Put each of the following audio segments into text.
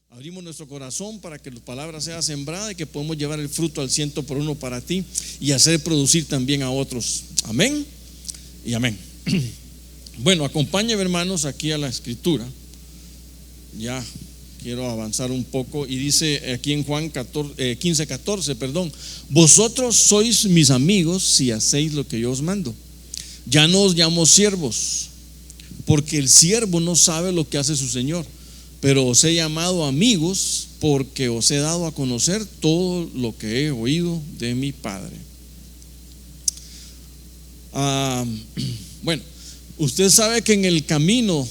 Abrimos nuestro corazón para que la palabra sea sembrada y que podamos llevar el fruto al 100 por uno para ti y hacer producir también a otros. Amén y amén. Bueno, acompáñenme, hermanos, aquí a la escritura. Ya quiero avanzar un poco y dice aquí en Juan 15:14, vosotros sois mis amigos si hacéis lo que yo os mando. Ya no os llamo siervos, porque el siervo no sabe lo que hace su señor, pero os he llamado amigos porque os he dado a conocer todo lo que he oído de mi Padre. Bueno, usted sabe que en el camino,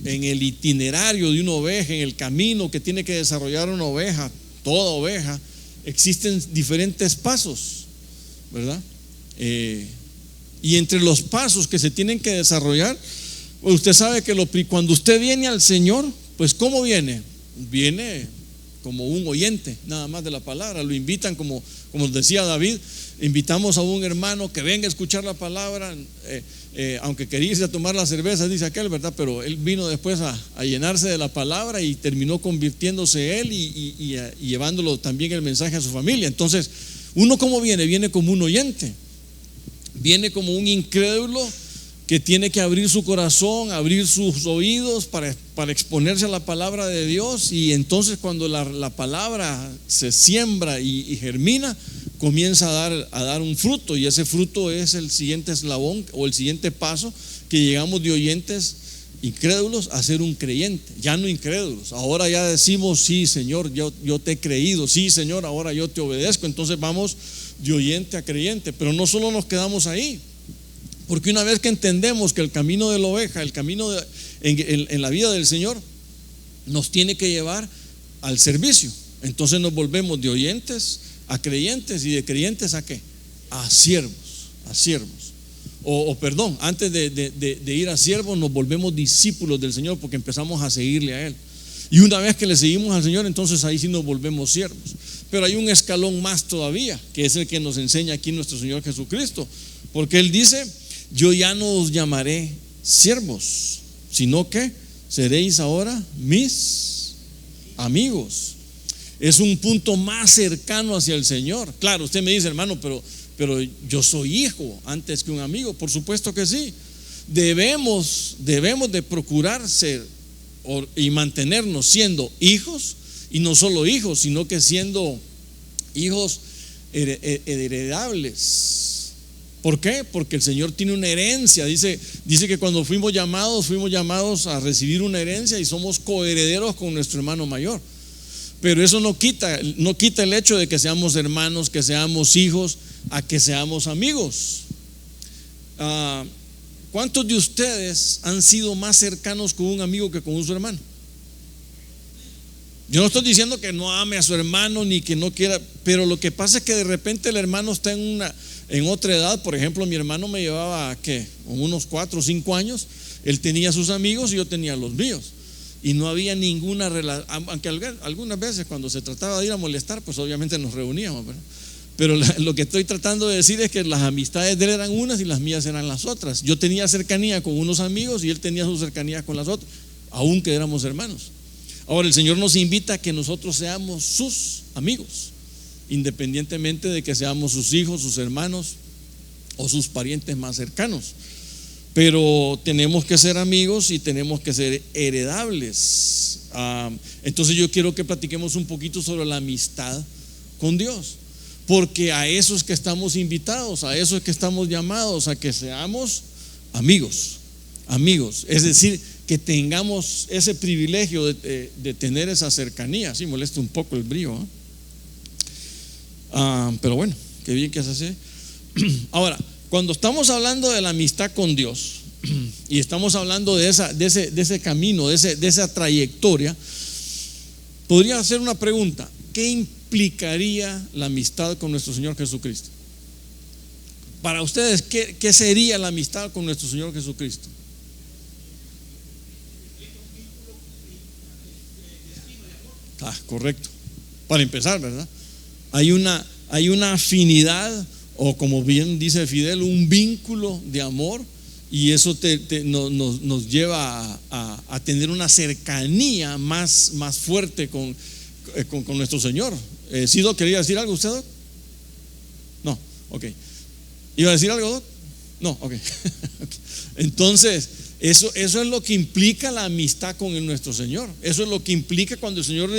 en el itinerario de una oveja, en el camino que tiene que desarrollar una oveja, toda oveja, existen diferentes pasos, ¿verdad? Y entre los pasos que se tienen que desarrollar, usted sabe que cuando usted viene al Señor, pues ¿cómo viene? Viene como un oyente nada más de la palabra. Lo invitan como decía David, invitamos a un hermano que venga a escuchar la palabra, aunque quería irse a tomar la cerveza, dice aquel, ¿verdad? Pero él vino después a llenarse de la palabra y terminó convirtiéndose él y llevándolo también el mensaje a su familia. Entonces, uno ¿cómo viene? Viene como un oyente, viene como un incrédulo que tiene que abrir su corazón, abrir sus oídos para exponerse a la palabra de Dios. Y entonces cuando la palabra se siembra y germina, comienza a dar un fruto, y ese fruto es el siguiente eslabón o el siguiente paso, que llegamos de oyentes incrédulos a ser un creyente. Ya no incrédulos, ahora ya decimos: sí, Señor, yo te he creído, sí, Señor, ahora yo te obedezco. Entonces vamos de oyente a creyente. Pero no solo nos quedamos ahí, porque una vez que entendemos que el camino de la oveja, el camino en la vida del Señor, nos tiene que llevar al servicio, entonces nos volvemos de oyentes a creyentes, y de creyentes ¿a qué? A siervos. Perdón, antes de ir a siervos, nos volvemos discípulos del Señor, porque empezamos a seguirle a Él. Y una vez que le seguimos al Señor, entonces ahí sí nos volvemos siervos. Pero hay un escalón más todavía, que es el que nos enseña aquí nuestro Señor Jesucristo, porque Él dice: yo ya no os llamaré siervos, sino que seréis ahora mis amigos. Es un punto más cercano hacia el Señor. Claro, usted me dice: hermano, pero yo soy hijo antes que un amigo. Por supuesto que sí. Debemos de procurar ser y mantenernos siendo hijos, y no solo hijos, sino que siendo hijos heredables. ¿Por qué? Porque el Señor tiene una herencia. Dice que cuando fuimos llamados a recibir una herencia, y somos coherederos con nuestro hermano mayor. Pero eso no quita el hecho de que seamos hermanos, que seamos hijos, a que seamos amigos. ¿Cuántos de ustedes han sido más cercanos con un amigo que con su hermano? Yo no estoy diciendo que no ame a su hermano ni que no quiera, pero lo que pasa es que de repente el hermano está en otra edad. Por ejemplo, mi hermano me llevaba unos 4 o 5 años. Él tenía sus amigos y yo tenía los míos, y no había ninguna relación. Aunque algunas veces cuando se trataba de ir a molestar, pues obviamente nos reuníamos, ¿verdad? Pero lo que estoy tratando de decir es que las amistades de él eran unas y las mías eran las otras. Yo tenía cercanía con unos amigos y él tenía su cercanía con las otras, aunque éramos hermanos. Ahora el Señor nos invita a que nosotros seamos sus amigos, independientemente de que seamos sus hijos, sus hermanos o sus parientes más cercanos. Pero tenemos que ser amigos y tenemos que ser heredables. Entonces yo quiero que platiquemos un poquito sobre la amistad con Dios, porque a eso es que estamos invitados, a eso es que estamos llamados, a que seamos amigos. Es decir, que tengamos ese privilegio de tener esa cercanía. Sí, molesta un poco el brillo, pero bueno, qué bien que es así. Ahora, cuando estamos hablando de la amistad con Dios y estamos hablando de ese camino, de esa trayectoria, podría hacer una pregunta: ¿qué implicaría la amistad con nuestro Señor Jesucristo? Para ustedes, ¿qué sería la amistad con nuestro Señor Jesucristo? Correcto. Para empezar, ¿verdad? Hay una afinidad, o como bien dice Fidel, un vínculo de amor Y eso nos lleva a tener una cercanía más fuerte con nuestro Señor. ¿Sí, Doc? ¿Quería decir algo usted, Doc? No, ok. ¿Iba a decir algo, Doc? No, ok. Entonces, eso es lo que implica la amistad con nuestro Señor. Eso es lo que implica cuando el Señor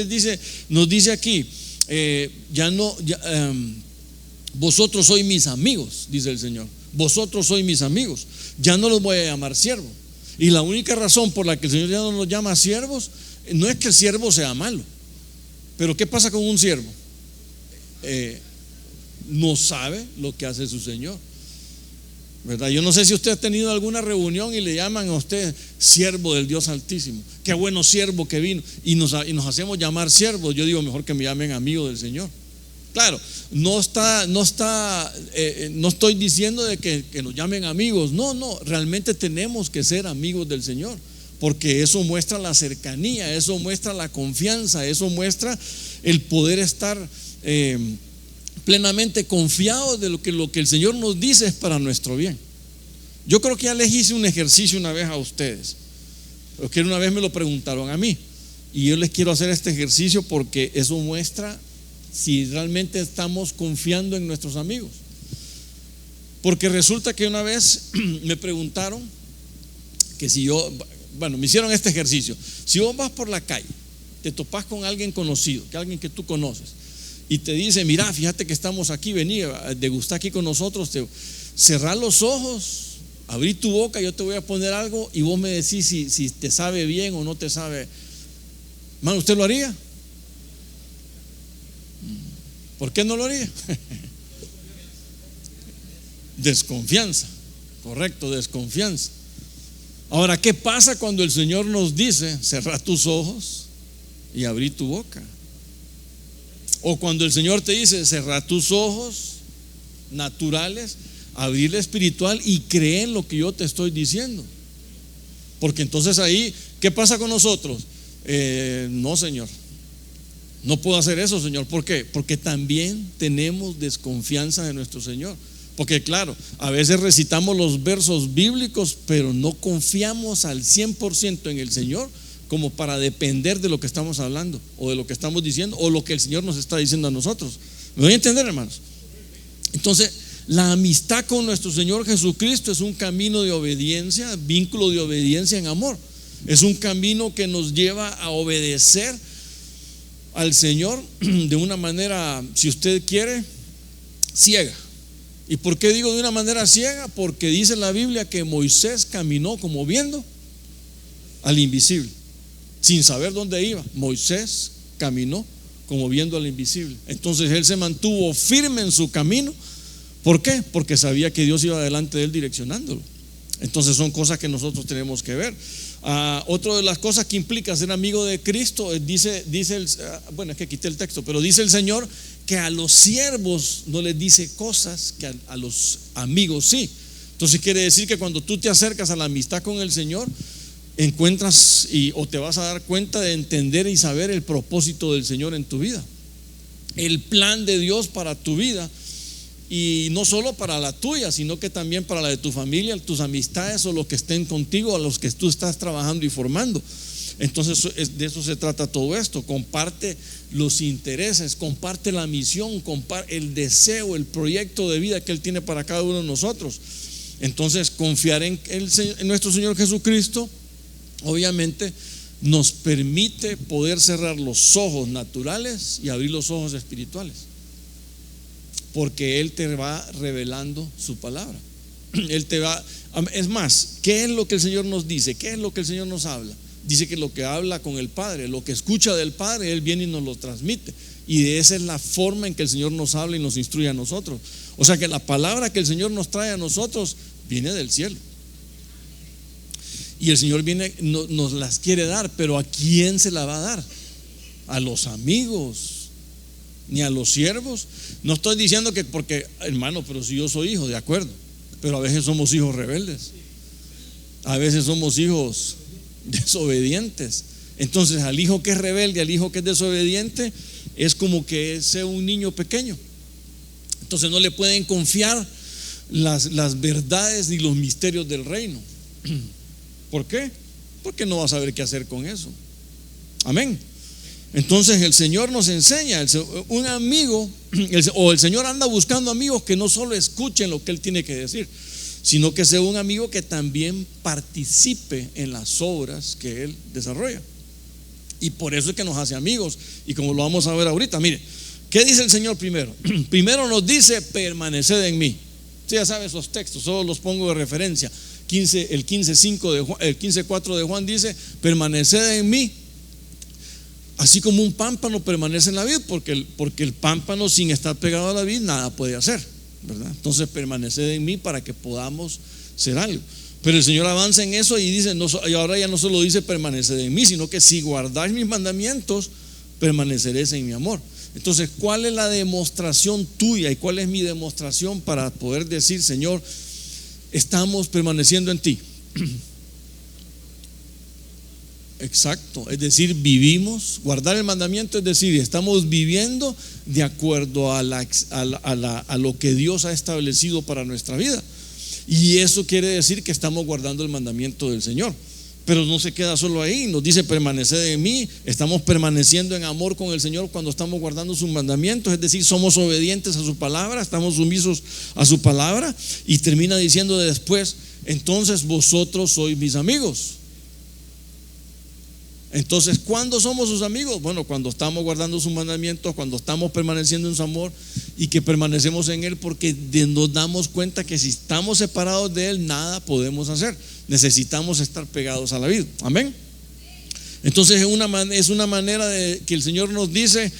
nos dice aquí, vosotros sois mis amigos, dice el Señor. Vosotros sois mis amigos. Ya no los voy a llamar siervos. Y la única razón por la que el Señor ya no nos llama siervos no es que el siervo sea malo. Pero ¿qué pasa con un siervo? No sabe lo que hace su Señor, ¿verdad? Yo no sé si usted ha tenido alguna reunión y le llaman a usted siervo del Dios Altísimo. Qué bueno siervo que vino. Y nos hacemos llamar siervos. Yo digo, mejor que me llamen amigo del Señor. Claro, no estoy diciendo de que nos llamen amigos. No, realmente tenemos que ser amigos del Señor, porque eso muestra la cercanía, eso muestra la confianza, eso muestra el poder estar plenamente confiados de lo que el Señor nos dice es para nuestro bien. Yo creo que ya les hice un ejercicio una vez a ustedes, porque una vez me lo preguntaron a mí, y yo les quiero hacer este ejercicio porque eso muestra si realmente estamos confiando en nuestros amigos. Porque resulta que una vez me preguntaron que si me hicieron este ejercicio. Si vos vas por la calle, te topás con alguien conocido, alguien que tú conoces, y te dice, mira, fíjate que estamos aquí, vení, degustá aquí con nosotros, cerrá los ojos, abrí tu boca, yo te voy a poner algo y vos me decís si te sabe bien o no te sabe. Man, ¿usted lo haría? ¿Por qué no lo haría? Desconfianza, correcto, desconfianza. Ahora, ¿qué pasa cuando el Señor nos dice, cerrá tus ojos y abrí tu boca? O cuando el Señor te dice, cerrá tus ojos naturales, abrir el espiritual y cree en lo que yo te estoy diciendo. Porque entonces ahí, ¿qué pasa con nosotros? No, Señor, no puedo hacer eso, Señor. ¿Por qué? Porque también tenemos desconfianza de nuestro Señor. Porque claro, a veces recitamos los versos bíblicos, pero no confiamos al 100% en el Señor como para depender de lo que estamos hablando o de lo que estamos diciendo o lo que el Señor nos está diciendo a nosotros. ¿Me voy a entender, hermanos? Entonces, la amistad con nuestro Señor Jesucristo es un camino de obediencia, vínculo de obediencia en amor. Es un camino que nos lleva a obedecer al Señor de una manera, si usted quiere, ciega. ¿Y por qué digo de una manera ciega? Porque dice la Biblia que Moisés caminó como viendo al invisible, sin saber dónde iba. Moisés caminó como viendo al invisible. Entonces él se mantuvo firme en su camino. ¿Por qué? Porque sabía que Dios iba delante de él direccionándolo. Entonces son cosas que nosotros tenemos que ver. Otra de las cosas que implica ser amigo de Cristo, dice es que quité el texto, pero dice el Señor que a los siervos no les dice cosas que a los amigos sí. Entonces quiere decir que cuando tú te acercas a la amistad con el Señor, encuentras o te vas a dar cuenta de entender y saber el propósito del Señor en tu vida, el plan de Dios para tu vida. Y no solo para la tuya, sino que también para la de tu familia, tus amistades o los que estén contigo, a los que tú estás trabajando y formando. Entonces de eso se trata todo esto. Comparte los intereses, comparte la misión, comparte el deseo, el proyecto de vida que Él tiene para cada uno de nosotros. Entonces confiar en nuestro Señor Jesucristo obviamente nos permite poder cerrar los ojos naturales y abrir los ojos espirituales, porque Él te va revelando su palabra. Él te va, es más, ¿qué es lo que el Señor nos dice? ¿Qué es lo que el Señor nos habla? Dice que lo que habla con el Padre, lo que escucha del Padre, Él viene y nos lo transmite. Y esa es la forma en que el Señor nos habla y nos instruye a nosotros. O sea que la palabra que el Señor nos trae a nosotros viene del cielo. Y el Señor viene, nos las quiere dar, pero ¿a quién se la va a dar? A los amigos, ni a los siervos. No estoy diciendo que porque, hermano, pero si yo soy hijo, de acuerdo, pero a veces somos hijos rebeldes, a veces somos hijos desobedientes. Entonces al hijo que es rebelde, al hijo que es desobediente, es como que sea un niño pequeño. Entonces no le pueden confiar las verdades y los misterios del reino. ¿Por qué? Porque no va a saber qué hacer con eso. Amén. Entonces el Señor nos enseña, un amigo, o el Señor anda buscando amigos que no solo escuchen lo que Él tiene que decir, sino que sea un amigo que también participe en las obras que Él desarrolla. Y por eso es que nos hace amigos. Y como lo vamos a ver ahorita, mire, ¿qué dice el Señor primero? Primero nos dice: permaneced en mí. Usted ya sabe esos textos, solo los pongo de referencia. El 15:4 de Juan dice: permaneced en mí, así como un pámpano permanece en la vid, porque el pámpano, sin estar pegado a la vid, nada puede hacer, ¿verdad? Entonces permaneced en mí para que podamos ser algo. Pero el Señor avanza en eso y dice, y ahora ya no solo dice permaneced en mí, sino que si guardáis mis mandamientos, permaneceréis en mi amor. Entonces, ¿cuál es la demostración tuya y cuál es mi demostración para poder decir: Señor, estamos permaneciendo en ti? Exacto, es decir, vivimos, guardar el mandamiento, es decir, estamos viviendo de acuerdo a lo que Dios ha establecido para nuestra vida. Y eso quiere decir que estamos guardando el mandamiento del Señor. Pero no se queda solo ahí, nos dice: permaneced en mí. Estamos permaneciendo en amor con el Señor cuando estamos guardando sus mandamientos, es decir, somos obedientes a su palabra, estamos sumisos a su palabra. Y termina diciendo después: entonces vosotros sois mis amigos. Entonces, ¿cuándo somos sus amigos? Bueno, cuando estamos guardando sus mandamientos, cuando estamos permaneciendo en su amor y que permanecemos en Él, porque nos damos cuenta que si estamos separados de Él, nada podemos hacer. Necesitamos estar pegados a la vida. Amén. Entonces es una manera de que el Señor nos dice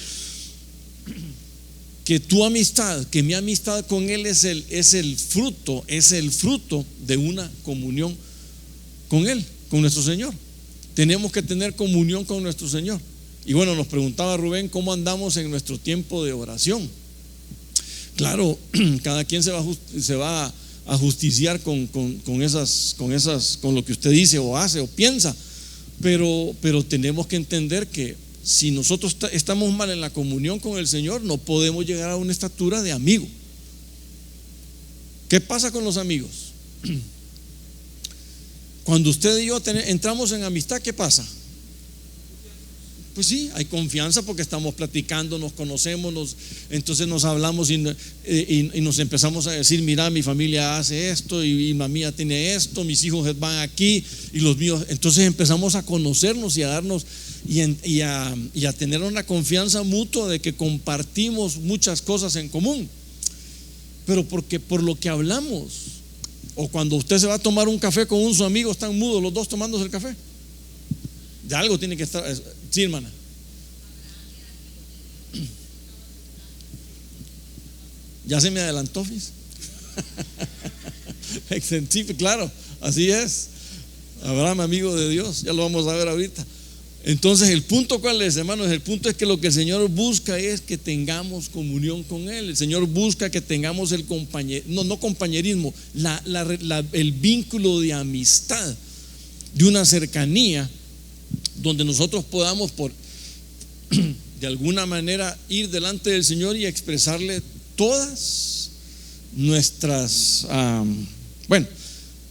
que tu amistad, que mi amistad con Él es el fruto de una comunión con Él, con nuestro Señor. Tenemos que tener comunión con nuestro Señor. Y bueno, nos preguntaba Rubén cómo andamos en nuestro tiempo de oración. Claro, cada quien se va a justiciar con lo que usted dice o hace o piensa, pero tenemos que entender que si nosotros estamos mal en la comunión con el Señor, no podemos llegar a una estatura de amigo. ¿Qué pasa con los amigos? Cuando usted y yo entramos en amistad, ¿qué pasa? Pues sí, hay confianza porque estamos platicando, nos conocemos, entonces nos hablamos y nos empezamos a decir: mira, mi familia hace esto y la mía tiene esto, mis hijos van aquí y los míos. Entonces empezamos a conocernos y a darnos y a tener una confianza mutua de que compartimos muchas cosas en común. Pero porque por lo que hablamos, o cuando usted se va a tomar un café con su amigo, están mudos los dos tomándose el café. De algo tiene que estar. Sí, hermana. Ya se me adelantó, ¿fis? Extensivo, claro, así es. Abraham, amigo de Dios, ya lo vamos a ver ahorita. Entonces, el punto, ¿cuál es, hermanos? El punto es que lo que el Señor busca es que tengamos comunión con Él. El Señor busca que tengamos el no compañerismo, el vínculo de amistad, de una cercanía, donde nosotros podamos de alguna manera ir delante del Señor y expresarle todas nuestras,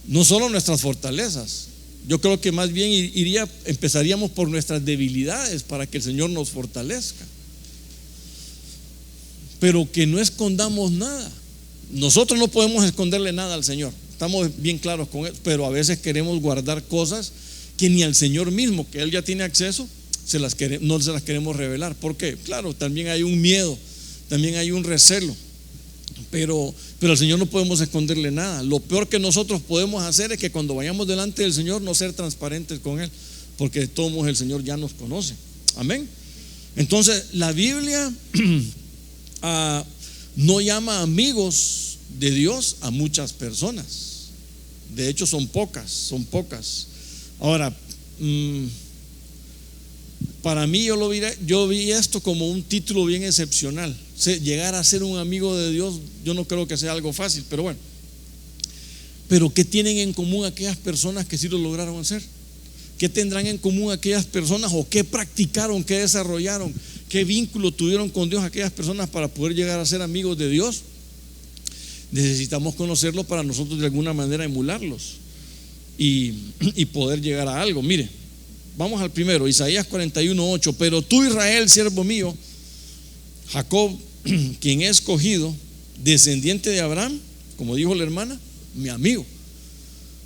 no solo nuestras fortalezas. Yo creo que más bien empezaríamos por nuestras debilidades para que el Señor nos fortalezca. Pero que no escondamos nada. Nosotros no podemos esconderle nada al Señor, estamos bien claros con Él, pero a veces queremos guardar cosas que ni al Señor mismo, que Él ya tiene acceso, no se las queremos revelar. ¿Por qué? Claro, también hay un miedo, también hay un recelo, pero al Señor no podemos esconderle nada. Lo peor que nosotros podemos hacer es que cuando vayamos delante del Señor no ser transparentes con Él, porque de todos modos el Señor ya nos conoce. Amén. Entonces la Biblia no llama amigos de Dios a muchas personas. De hecho son pocas. Ahora, para mí yo vi esto como un título bien excepcional. Llegar a ser un amigo de Dios, yo no creo que sea algo fácil, pero bueno. Pero ¿qué tienen en común aquellas personas que sí lo lograron hacer? ¿Qué tendrán en común aquellas personas, o qué practicaron, qué desarrollaron, qué vínculo tuvieron con Dios aquellas personas para poder llegar a ser amigos de Dios? Necesitamos conocerlos para nosotros de alguna manera emularlos y poder llegar a algo. Mire, vamos al primero, Isaías 41:8. Pero tú, Israel, siervo mío, Jacob, quien he escogido, descendiente de Abraham, como dijo la hermana, mi amigo.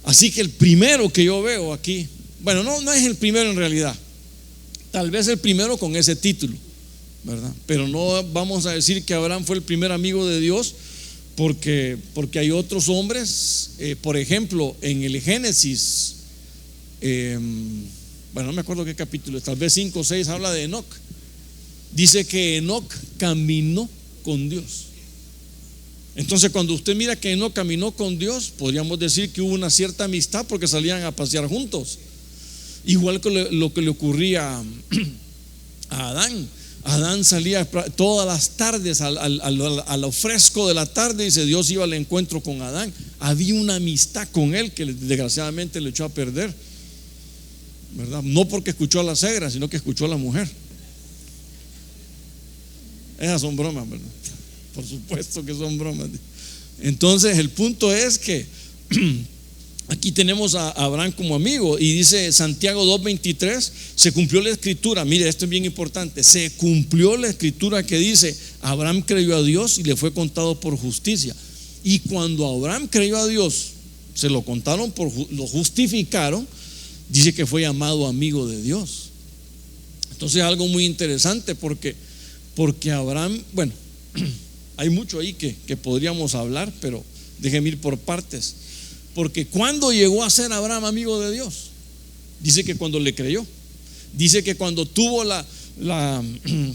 Así que el primero que yo veo aquí, bueno, no es el primero en realidad, tal vez el primero con ese título, ¿verdad? Pero no vamos a decir que Abraham fue el primer amigo de Dios, porque hay otros hombres, por ejemplo, en el Génesis, bueno, no me acuerdo qué capítulo, tal vez 5 o 6, habla de Enoc. Dice que Enoc caminó con Dios. Entonces, cuando usted mira que Enoc caminó con Dios, podríamos decir que hubo una cierta amistad porque salían a pasear juntos. Igual que lo que le ocurría a Adán. Adán salía todas las tardes a lo fresco de la tarde, dice, Dios iba al encuentro con Adán. Había una amistad con él que desgraciadamente le echó a perder, ¿verdad? No porque escuchó a la suegra, sino que escuchó a la mujer. Esas son bromas, ¿verdad? Por supuesto que son bromas. Entonces el punto es que aquí tenemos a Abraham como amigo, y dice Santiago 2:23, se cumplió la escritura. Mire, esto es bien importante. Se cumplió la escritura que dice: Abraham creyó a Dios y le fue contado por justicia. Y cuando Abraham creyó a Dios, se lo contaron lo justificaron. Dice que fue llamado amigo de Dios. Entonces es algo muy interesante porque Abraham, bueno, hay mucho ahí que podríamos hablar, pero déjeme ir por partes. Porque cuando llegó a ser Abraham amigo de Dios, dice que cuando le creyó, dice que cuando tuvo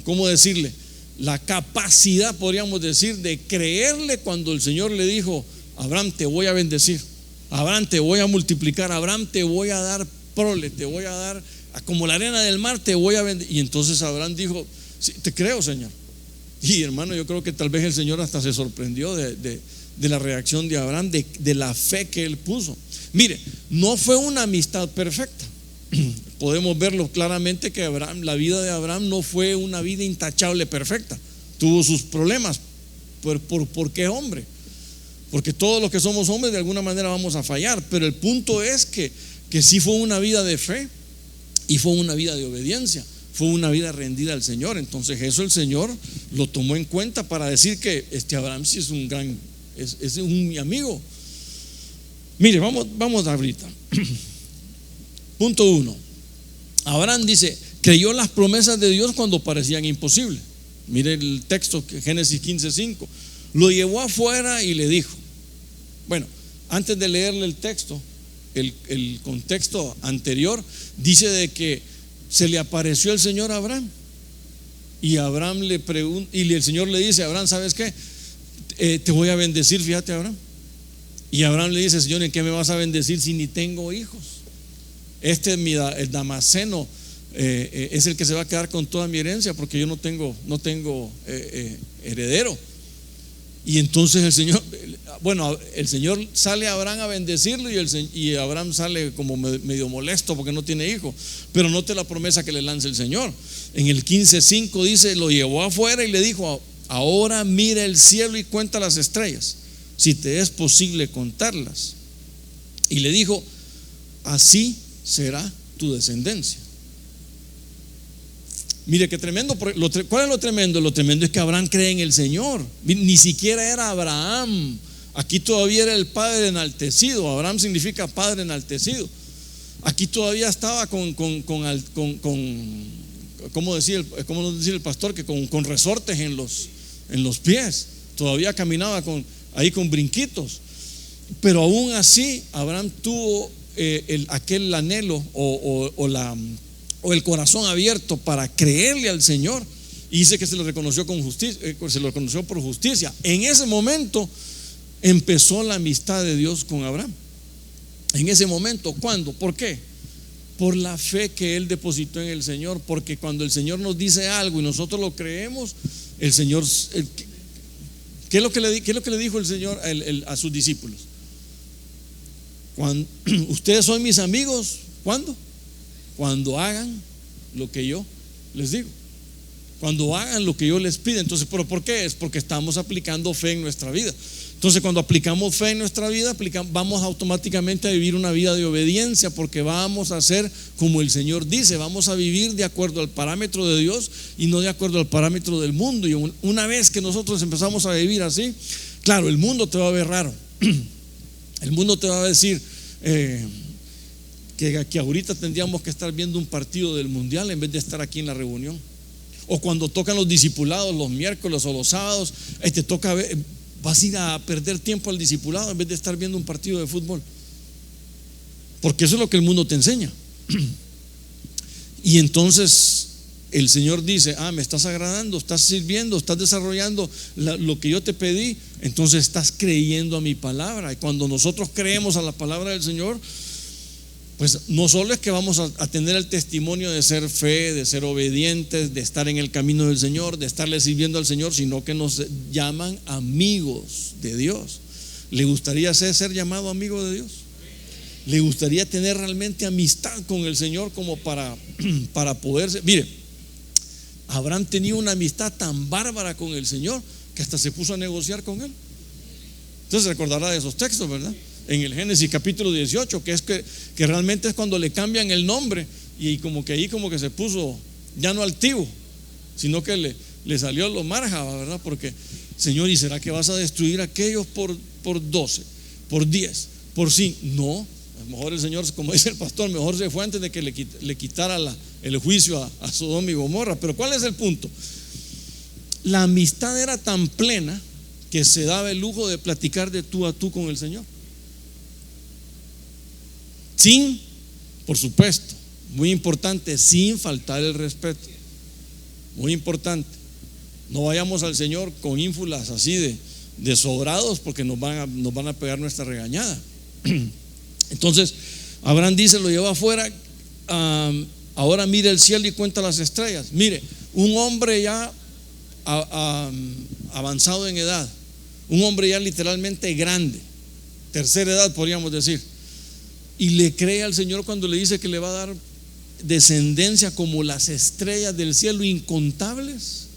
¿cómo decirle? La capacidad, podríamos decir, de creerle cuando el Señor le dijo: Abraham, te voy a bendecir, Abraham, te voy a multiplicar, Abraham, te voy a dar prole, te voy a dar como la arena del mar, te voy a bendecir. Y entonces Abraham dijo: sí, te creo, Señor. Y hermano, yo creo que tal vez el Señor hasta se sorprendió de la reacción de Abraham, de la fe que él puso. Mire, no fue una amistad perfecta. Podemos verlo claramente que la vida de Abraham no fue una vida intachable perfecta. Tuvo sus problemas. ¿Por qué hombre? Porque todos los que somos hombres de alguna manera vamos a fallar. Pero el punto es que sí fue una vida de fe y fue una vida de obediencia. Fue una vida rendida al Señor. Entonces eso el Señor lo tomó en cuenta para decir que Abraham sí es es un amigo. Mire, vamos ahorita. Punto 1. Abraham dice, creyó las promesas de Dios cuando parecían imposibles. Mire el texto, Génesis 15:5. Lo llevó afuera y le dijo. Bueno, antes de leerle el texto, el contexto anterior dice de que se le apareció el Señor a Abraham, y Abraham le pregunta, y el Señor le dice: Abraham, ¿sabes qué? Te voy a bendecir, fíjate, Abraham. Y Abraham le dice: Señor, ¿en qué me vas a bendecir si ni tengo hijos? El Damaseno es el que se va a quedar con toda mi herencia, porque yo no tengo heredero. Y entonces el Señor sale a Abraham a bendecirlo, y Abraham sale como medio molesto porque no tiene hijo. Pero note la promesa que le lanza el Señor. En el 15:5 dice: lo llevó afuera y le dijo: ahora mira el cielo y cuenta las estrellas, si te es posible contarlas. Y le dijo: así será tu descendencia. Mire qué tremendo. ¿Cuál es lo tremendo? Lo tremendo es que Abraham cree en el Señor. Ni siquiera era Abraham. Aquí todavía era el padre enaltecido. Abraham significa padre enaltecido. Aquí todavía estaba ¿cómo nos decía el pastor? Que con resortes en los pies. Todavía caminaba ahí con brinquitos. Pero aún así, Abraham tuvo aquel anhelo o el corazón abierto para creerle al Señor, y dice que se lo reconoció con justicia, se lo reconoció por justicia. En ese momento empezó la amistad de Dios con Abraham. En ese momento, ¿cuándo? ¿Por qué? Por la fe que él depositó en el Señor. Porque cuando el Señor nos dice algo y nosotros lo creemos, el Señor, ¿qué es lo que le dijo el Señor a sus discípulos? Ustedes son mis amigos, ¿cuándo? Cuando hagan lo que yo les digo, cuando hagan lo que yo les pido. Entonces, ¿pero por qué? Es porque estamos aplicando fe en nuestra vida. Entonces, cuando aplicamos fe en nuestra vida, vamos automáticamente a vivir una vida de obediencia, porque vamos a hacer como el Señor dice, vamos a vivir de acuerdo al parámetro de Dios y no de acuerdo al parámetro del mundo. Y una vez que nosotros empezamos a vivir así, claro, el mundo te va a ver raro. El mundo te va a decir que ahorita tendríamos que estar viendo un partido del mundial en vez de estar aquí en la reunión. O cuando tocan los discipulados los miércoles o los sábados, te toca ver, vas a ir a perder tiempo al discipulado en vez de estar viendo un partido de fútbol, porque eso es lo que el mundo te enseña. Y entonces el Señor dice: me estás agradando, estás sirviendo, estás desarrollando lo que yo te pedí, entonces estás creyendo a mi palabra. Y cuando nosotros creemos a la palabra del Señor, pues no solo es que vamos a tener el testimonio de ser fe, de ser obedientes, de estar en el camino del Señor, de estarle sirviendo al Señor, sino que nos llaman amigos de Dios. ¿Le gustaría ser llamado amigo de Dios? ¿Le gustaría tener realmente amistad con el Señor como para poder? Mire, Abraham tenía una amistad tan bárbara con el Señor que hasta se puso a negociar con él. Entonces recordará de esos textos, ¿verdad? En el Génesis capítulo 18, que realmente es cuando le cambian el nombre, y como que ahí como que se puso ya no altivo, sino que le salió lo marjaba, ¿verdad? Porque, Señor, ¿y será que vas a destruir aquellos por 12, por 10, por 5? No, a lo mejor el Señor, como dice el pastor, mejor se fue antes de que le quitara el juicio a Sodoma y Gomorra. Pero ¿cuál es el punto? La amistad era tan plena que se daba el lujo de platicar de tú a tú con el Señor. Sin, por supuesto, muy importante, sin faltar el respeto. Muy importante. No vayamos al Señor con ínfulas así de sobrados, porque nos van a pegar nuestra regañada. Entonces Abraham dice, lo lleva afuera, ahora mire el cielo y cuenta las estrellas. Mire, un hombre ya avanzado en edad, un hombre ya literalmente grande, tercera edad podríamos decir, y le cree al Señor cuando le dice que le va a dar descendencia como las estrellas del cielo, incontables.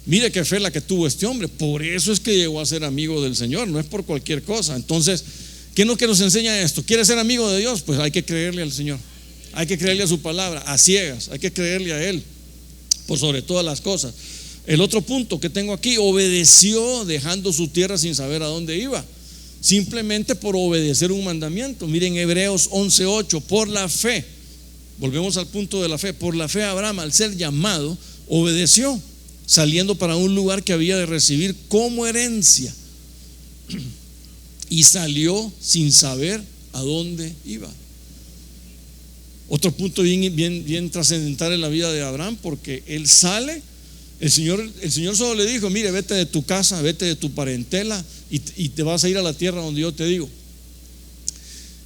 Mire qué fe la que tuvo este hombre. Por eso es que llegó a ser amigo del Señor, no es por cualquier cosa. Entonces, ¿qué es lo que nos enseña esto? ¿Quiere ser amigo de Dios? Pues hay que creerle al Señor, hay que creerle a su palabra, a ciegas, hay que creerle a Él por sobre todas las cosas. El otro punto que tengo aquí: obedeció dejando su tierra sin saber a dónde iba, simplemente por obedecer un mandamiento. Miren Hebreos 11:8, por la fe, volvemos al punto de la fe, por la fe Abraham, al ser llamado, obedeció, saliendo para un lugar que había de recibir como herencia, y salió sin saber a dónde iba. Otro punto bien trascendental en la vida de Abraham, porque él sale, el Señor solo le dijo: mire, vete de tu casa, vete de tu parentela y te vas a ir a la tierra donde yo te digo.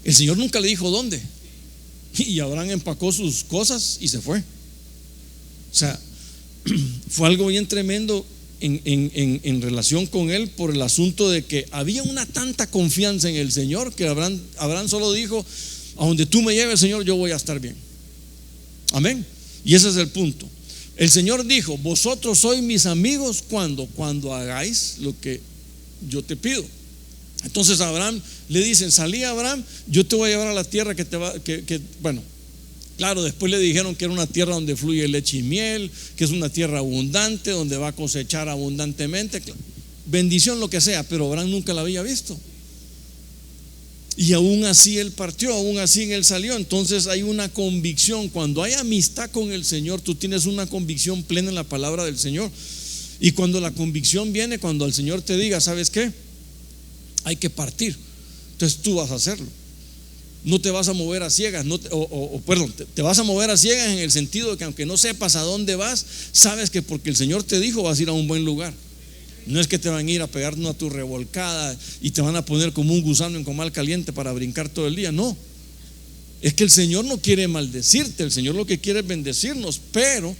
El Señor nunca le dijo dónde, y Abraham empacó sus cosas y se fue. O sea, fue algo bien tremendo en relación con él, por el asunto de que había una tanta confianza en el Señor que Abraham solo dijo: a donde tú me lleves, Señor, yo voy a estar bien. Amén. Y ese es el punto. El Señor dijo: vosotros sois mis amigos cuando hagáis lo que yo te pido. Entonces a Abraham le dicen: salí, Abraham, yo te voy a llevar a la tierra bueno, claro, después le dijeron que era una tierra donde fluye leche y miel, que es una tierra abundante, donde va a cosechar abundantemente, bendición, lo que sea. Pero Abraham nunca la había visto, y aún así él partió, aún así él salió. Entonces hay una convicción. Cuando hay amistad con el Señor, tú tienes una convicción plena en la palabra del Señor. Y cuando la convicción viene, cuando el Señor te diga: ¿sabes qué? Hay que partir, entonces tú vas a hacerlo. No te vas a mover a ciegas, te vas a mover a ciegas en el sentido de que aunque no sepas a dónde vas, sabes que porque el Señor te dijo vas a ir a un buen lugar. No es que te van a ir a pegar una tu revolcada y te van a poner como un gusano en comal caliente para brincar todo el día. No, es que el Señor no quiere maldecirte, el Señor lo que quiere es bendecirnos, pero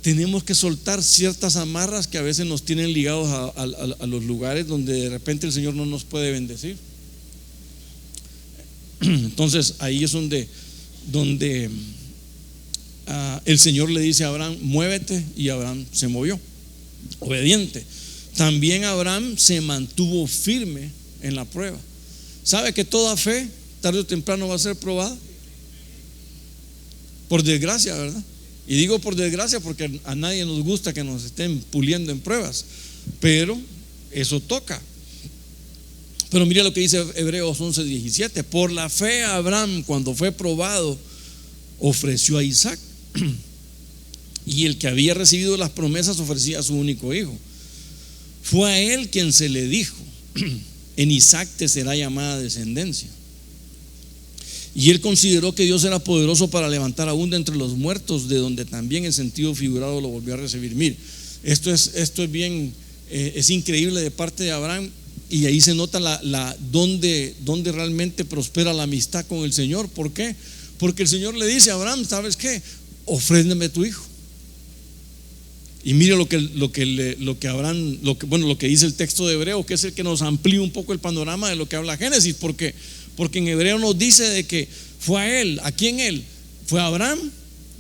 tenemos que soltar ciertas amarras que a veces nos tienen ligados a los lugares donde de repente el Señor no nos puede bendecir. Entonces ahí es donde el Señor le dice a Abraham: muévete, y Abraham se movió, obediente. también Abraham se mantuvo firme en la prueba. ¿Sabe que toda fe tarde o temprano va a ser probada? Por desgracia, ¿verdad? Y digo por desgracia porque a nadie nos gusta que nos estén puliendo en pruebas, pero eso toca. Pero mire lo que dice Hebreos 11:17: por la fe Abraham, cuando fue probado, ofreció a Isaac, y el que había recibido las promesas ofrecía a su único hijo. Fue a él quien se le dijo: en Isaac te será llamada descendencia. Y él consideró que Dios era poderoso para levantar aún de entre los muertos, de donde también en sentido figurado lo volvió a recibir. Mire, esto es bien, es increíble de parte de Abraham. Y ahí se nota donde realmente prospera la amistad con el Señor. ¿Por qué? Porque el Señor le dice a Abraham: ¿sabes qué? Ofréndeme tu hijo. Y mire lo que Abraham, lo que dice el texto de Hebreo, que es el que nos amplía un poco el panorama de lo que habla Génesis. Porque en Hebreo nos dice de que fue a él. ¿A quién él? Fue a Abraham,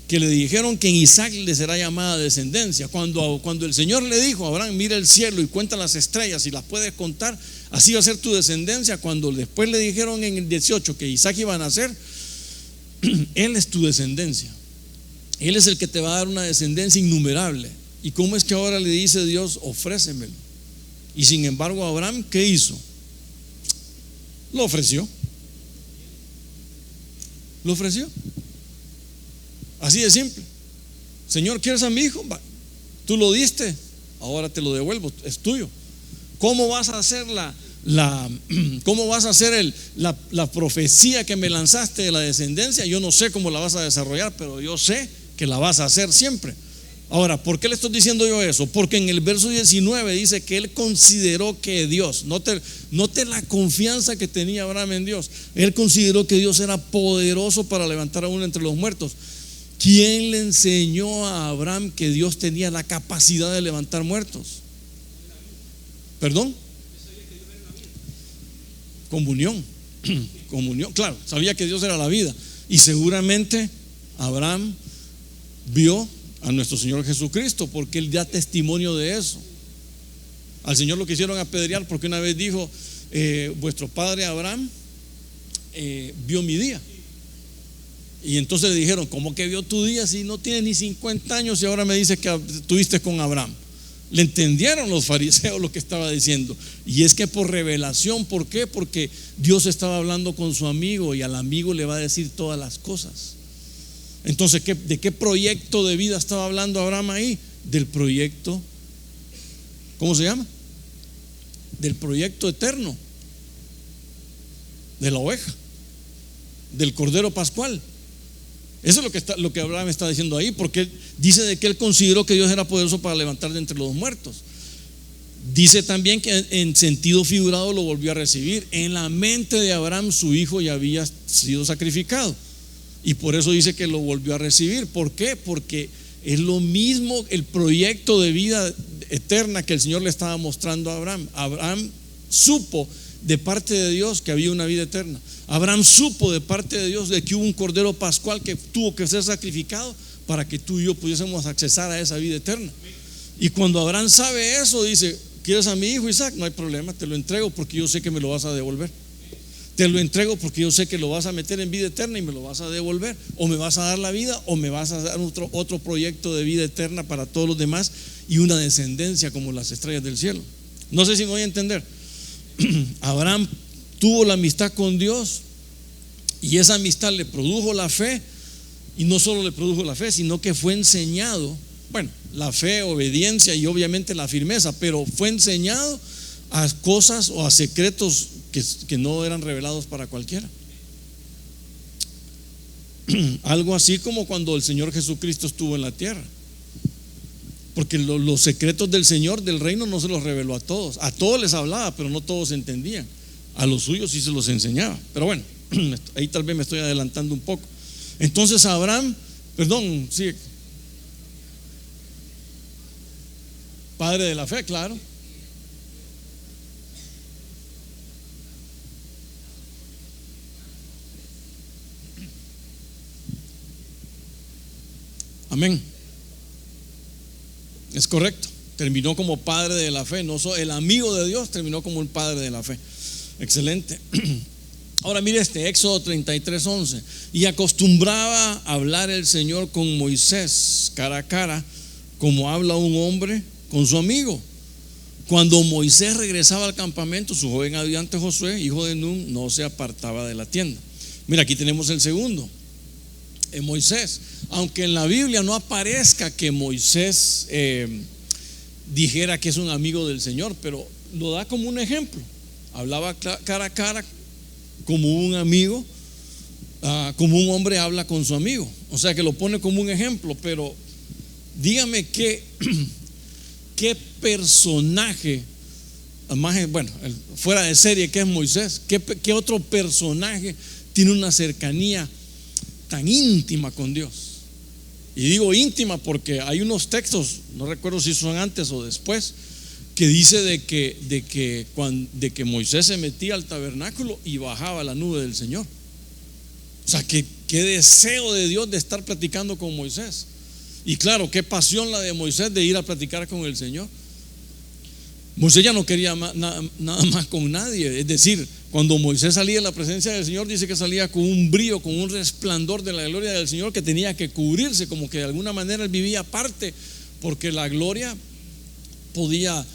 que le dijeron que en Isaac le será llamada descendencia. Cuando el Señor le dijo a Abraham: mira el cielo y cuenta las estrellas, y las puedes contar, así va a ser tu descendencia. Cuando después le dijeron en el 18 que Isaac iba a nacer, él es tu descendencia. Él es el que te va a dar una descendencia innumerable. ¿Y cómo es que ahora le dice Dios: ofrécemelo? Y sin embargo, Abraham, ¿qué hizo? Lo ofreció. Lo ofreció. Así de simple. Señor, ¿quieres a mi hijo? Tú lo diste, ahora te lo devuelvo, es tuyo. ¿Cómo vas a hacer cómo vas a hacer la profecía que me lanzaste de la descendencia? Yo no sé cómo la vas a desarrollar, pero yo sé que la vas a hacer siempre. Ahora, ¿por qué le estoy diciendo yo eso? Porque en el verso 19 dice que él consideró que Dios, note la confianza que tenía Abraham en Dios. Él consideró que Dios era poderoso para levantar a uno entre los muertos. ¿Quién le enseñó a Abraham que Dios tenía la capacidad de levantar muertos? ¿Perdón? Comunión. Comunión, claro, sabía que Dios era la vida. Y seguramente Abraham vio a nuestro Señor Jesucristo, porque él da testimonio de eso. Al Señor lo quisieron apedrear porque una vez dijo: vuestro padre Abraham vio mi día. Y entonces le dijeron: ¿cómo que vio tu día si no tienes ni 50 años y ahora me dices que estuviste con Abraham? Le entendieron los fariseos lo que estaba diciendo. Y es que por revelación. ¿Por qué? Porque Dios estaba hablando con su amigo, y al amigo le va a decir todas las cosas. Entonces, ¿de qué proyecto de vida estaba hablando Abraham ahí? Del proyecto, ¿cómo se llama? Del proyecto eterno, de la oveja, del cordero pascual. Eso es lo que Abraham está diciendo ahí, porque dice de que él consideró que Dios era poderoso para levantar de entre los muertos. Dice también que en sentido figurado lo volvió a recibir. En la mente de Abraham su hijo ya había sido sacrificado, y por eso dice que lo volvió a recibir. ¿Por qué? Porque es lo mismo el proyecto de vida eterna que el Señor le estaba mostrando a Abraham. Abraham supo de parte de Dios que había una vida eterna. Abraham supo de parte de Dios de que hubo un cordero pascual que tuvo que ser sacrificado para que tú y yo pudiésemos accesar a esa vida eterna. Y cuando Abraham sabe eso, dice: ¿quieres a mi hijo Isaac? No hay problema, te lo entrego porque yo sé que me lo vas a devolver. Te lo entrego porque yo sé que lo vas a meter en vida eterna y me lo vas a devolver. O me vas a dar la vida, o me vas a dar otro proyecto de vida eterna para todos los demás, y una descendencia como las estrellas del cielo. No sé si me voy a entender. Abraham tuvo la amistad con Dios, y esa amistad le produjo la fe. Y no solo le produjo la fe, sino que fue enseñado, bueno, la fe, obediencia y obviamente la firmeza, pero fue enseñado a cosas o a secretos que no eran revelados para cualquiera. Algo así como cuando el Señor Jesucristo estuvo en la tierra, porque los secretos del Señor, del reino, no se los reveló a todos les hablaba, pero no todos entendían. A los suyos sí se los enseñaba. Pero bueno, ahí tal vez me estoy adelantando un poco. Entonces Abraham, perdón, sí, padre de la fe, claro. Amén. Es correcto. terminó como padre de la fe. No el amigo de Dios terminó como un padre de la fe. Excelente. Ahora mire Éxodo 33:11. Y acostumbraba a hablar el Señor con Moisés cara a cara, como habla un hombre con su amigo. Cuando Moisés regresaba al campamento, su joven ayudante Josué, hijo de Nun, no se apartaba de la tienda. Mira, aquí tenemos el segundo, Moisés. Aunque en la Biblia no aparezca que Moisés dijera que es un amigo del Señor, pero lo da como un ejemplo. Hablaba cara a cara como un amigo, como un hombre habla con su amigo. O sea que lo pone como un ejemplo. Pero dígame qué personaje más, bueno, fuera de serie que es Moisés, qué otro personaje tiene una cercanía tan íntima con Dios. Y digo íntima porque hay unos textos, no recuerdo si son antes o después, que dice de que Moisés se metía al tabernáculo y bajaba la nube del Señor. O sea, qué deseo de Dios de estar platicando con Moisés. Y claro, qué pasión la de Moisés de ir a platicar con el Señor. Moisés ya no quería nada más con nadie. Es decir, cuando Moisés salía de la presencia del Señor, dice que salía con un brillo, con un resplandor de la gloria del Señor, que tenía que cubrirse, como que de alguna manera él vivía aparte, porque la gloria podía,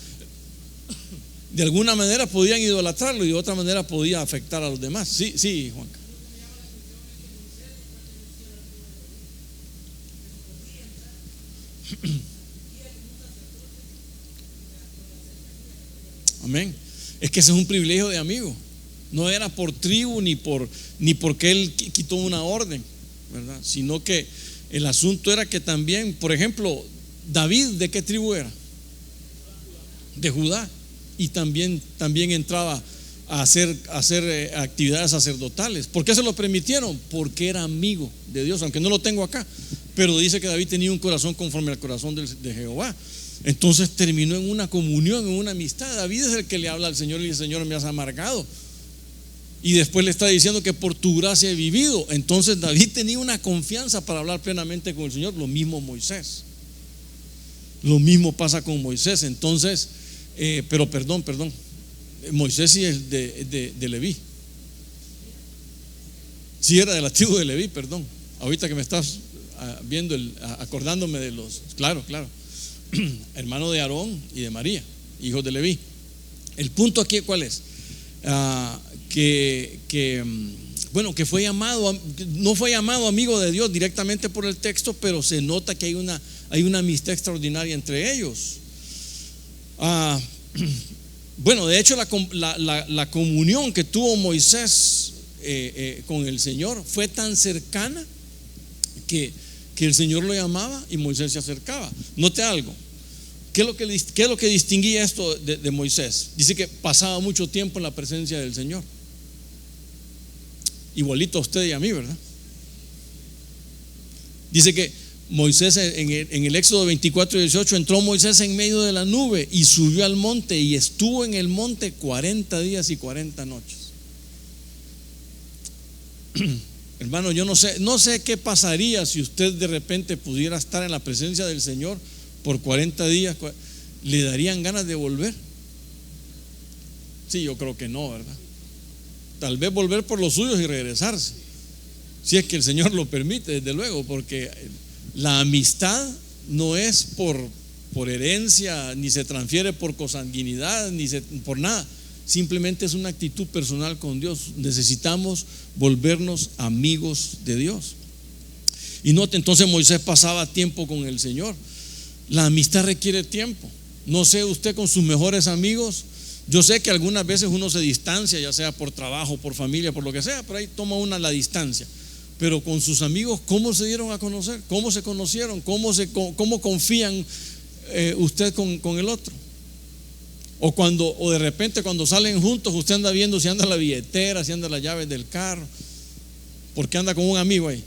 de alguna manera podían idolatrarlo y de otra manera podía afectar a los demás. Sí, Juan. Amén. Es que ese es un privilegio de amigo. No era por tribu ni porque él quitó una orden, ¿verdad? Sino que el asunto era que también, por ejemplo, David, ¿de qué tribu era? De Judá. Y también entraba a hacer actividades sacerdotales. ¿Por qué se lo permitieron? Porque era amigo de Dios, aunque no lo tengo acá. Pero dice que David tenía un corazón conforme al corazón de Jehová. Entonces terminó en una comunión, en una amistad. David es el que le habla al Señor y dice: Señor, me has amargado. Y después le está diciendo que por tu gracia he vivido. Entonces David tenía una confianza para hablar plenamente con el Señor. Lo mismo Moisés. Lo mismo pasa con Moisés. Entonces, pero perdón. Moisés sí es de Leví. Sí era de la tribu de Leví, perdón. Ahorita que me estás viendo, acordándome de los, claro, hermano de Aarón y de María, hijos de Leví. El punto aquí, ¿cuál es? Que fue llamado, no fue llamado amigo de Dios directamente por el texto, pero se nota que hay una amistad extraordinaria entre ellos. De hecho la comunión que tuvo Moisés con el Señor fue tan cercana que el Señor lo llamaba y Moisés se acercaba. Note algo. ¿Qué es lo que distinguía esto de Moisés? Dice que pasaba mucho tiempo en la presencia del Señor. Igualito a usted y a mí, ¿verdad? Dice que Moisés en el Éxodo 24:18 entró Moisés en medio de la nube y subió al monte y estuvo en el monte 40 días y 40 noches. Hermano, yo no sé qué pasaría si usted de repente pudiera estar en la presencia del Señor por 40 días. ¿Le darían ganas de volver? Sí, yo creo que no, ¿verdad? Tal vez volver por los suyos y regresarse, si es que el Señor lo permite, desde luego, porque la amistad no es por herencia, ni se transfiere por consanguinidad, por nada. Simplemente es una actitud personal con Dios. Necesitamos volvernos amigos de Dios. Y note, entonces Moisés pasaba tiempo con el Señor. La amistad requiere tiempo. No sé usted con sus mejores amigos. Yo sé que algunas veces uno se distancia, ya sea por trabajo, por familia, por lo que sea, pero ahí toma una la distancia. Pero con sus amigos, ¿cómo se dieron a conocer? ¿Cómo se conocieron? ¿Cómo confían usted con el otro? O de repente cuando salen juntos, usted anda viendo si anda la billetera, si anda las llaves del carro, porque anda con un amigo ahí.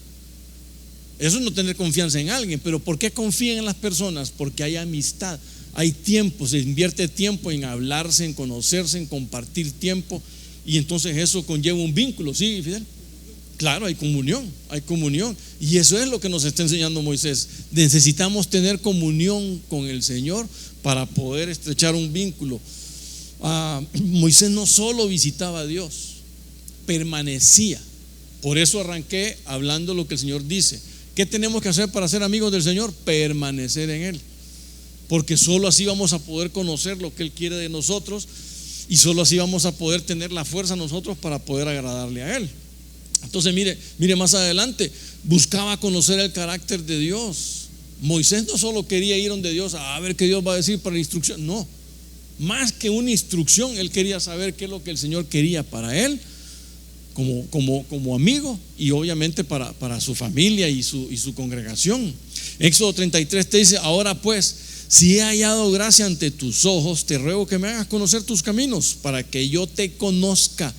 Eso es no tener confianza en alguien. Pero ¿por qué confían en las personas? Porque hay amistad, hay tiempo, se invierte tiempo en hablarse, en conocerse, en compartir tiempo, y entonces eso conlleva un vínculo. ¿Sí, Fidel? Claro, hay comunión, hay comunión. Y eso es lo que nos está enseñando Moisés. Necesitamos tener comunión con el Señor para poder estrechar un vínculo. Moisés no solo visitaba a Dios, permanecía. Por eso arranqué hablando lo que el Señor dice. ¿Qué tenemos que hacer para ser amigos del Señor? Permanecer en Él. Porque solo así vamos a poder conocer lo que Él quiere de nosotros, y solo así vamos a poder tener la fuerza nosotros para poder agradarle a Él. Entonces mire más adelante, buscaba conocer el carácter de Dios. Moisés no solo quería ir donde Dios a ver qué Dios va a decir para la instrucción, no, más que una instrucción, él quería saber qué es lo que el Señor quería para él como amigo, y obviamente para su familia y su congregación. Éxodo 33 te dice: ahora pues, si he hallado gracia ante tus ojos, te ruego que me hagas conocer tus caminos, para que yo te conozca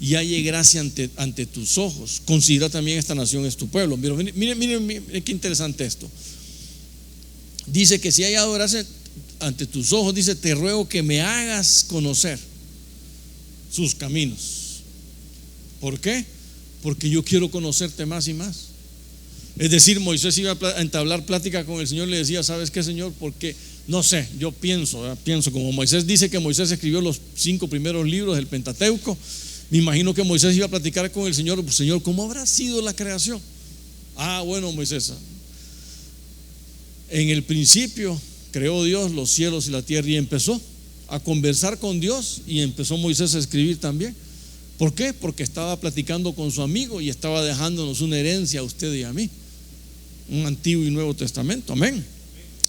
y halle gracia ante tus ojos. Considera también esta nación es tu pueblo. Miren qué interesante esto. Dice que si he hallado gracia ante tus ojos, dice: te ruego que me hagas conocer sus caminos. ¿Por qué? Porque yo quiero conocerte más y más. Es decir, Moisés iba a entablar plática con el Señor y le decía: ¿sabes qué, Señor? Porque no sé, yo pienso como Moisés dice que Moisés escribió los 5 primeros libros del Pentateuco. Me imagino que Moisés iba a platicar con el Señor: Señor, ¿cómo habrá sido la creación? Bueno, Moisés, en el principio creó Dios los cielos y la tierra, y empezó a conversar con Dios, y empezó Moisés a escribir también. ¿Por qué? Porque estaba platicando con su amigo y estaba dejándonos una herencia a usted y a mí, un Antiguo y Nuevo Testamento. Amén.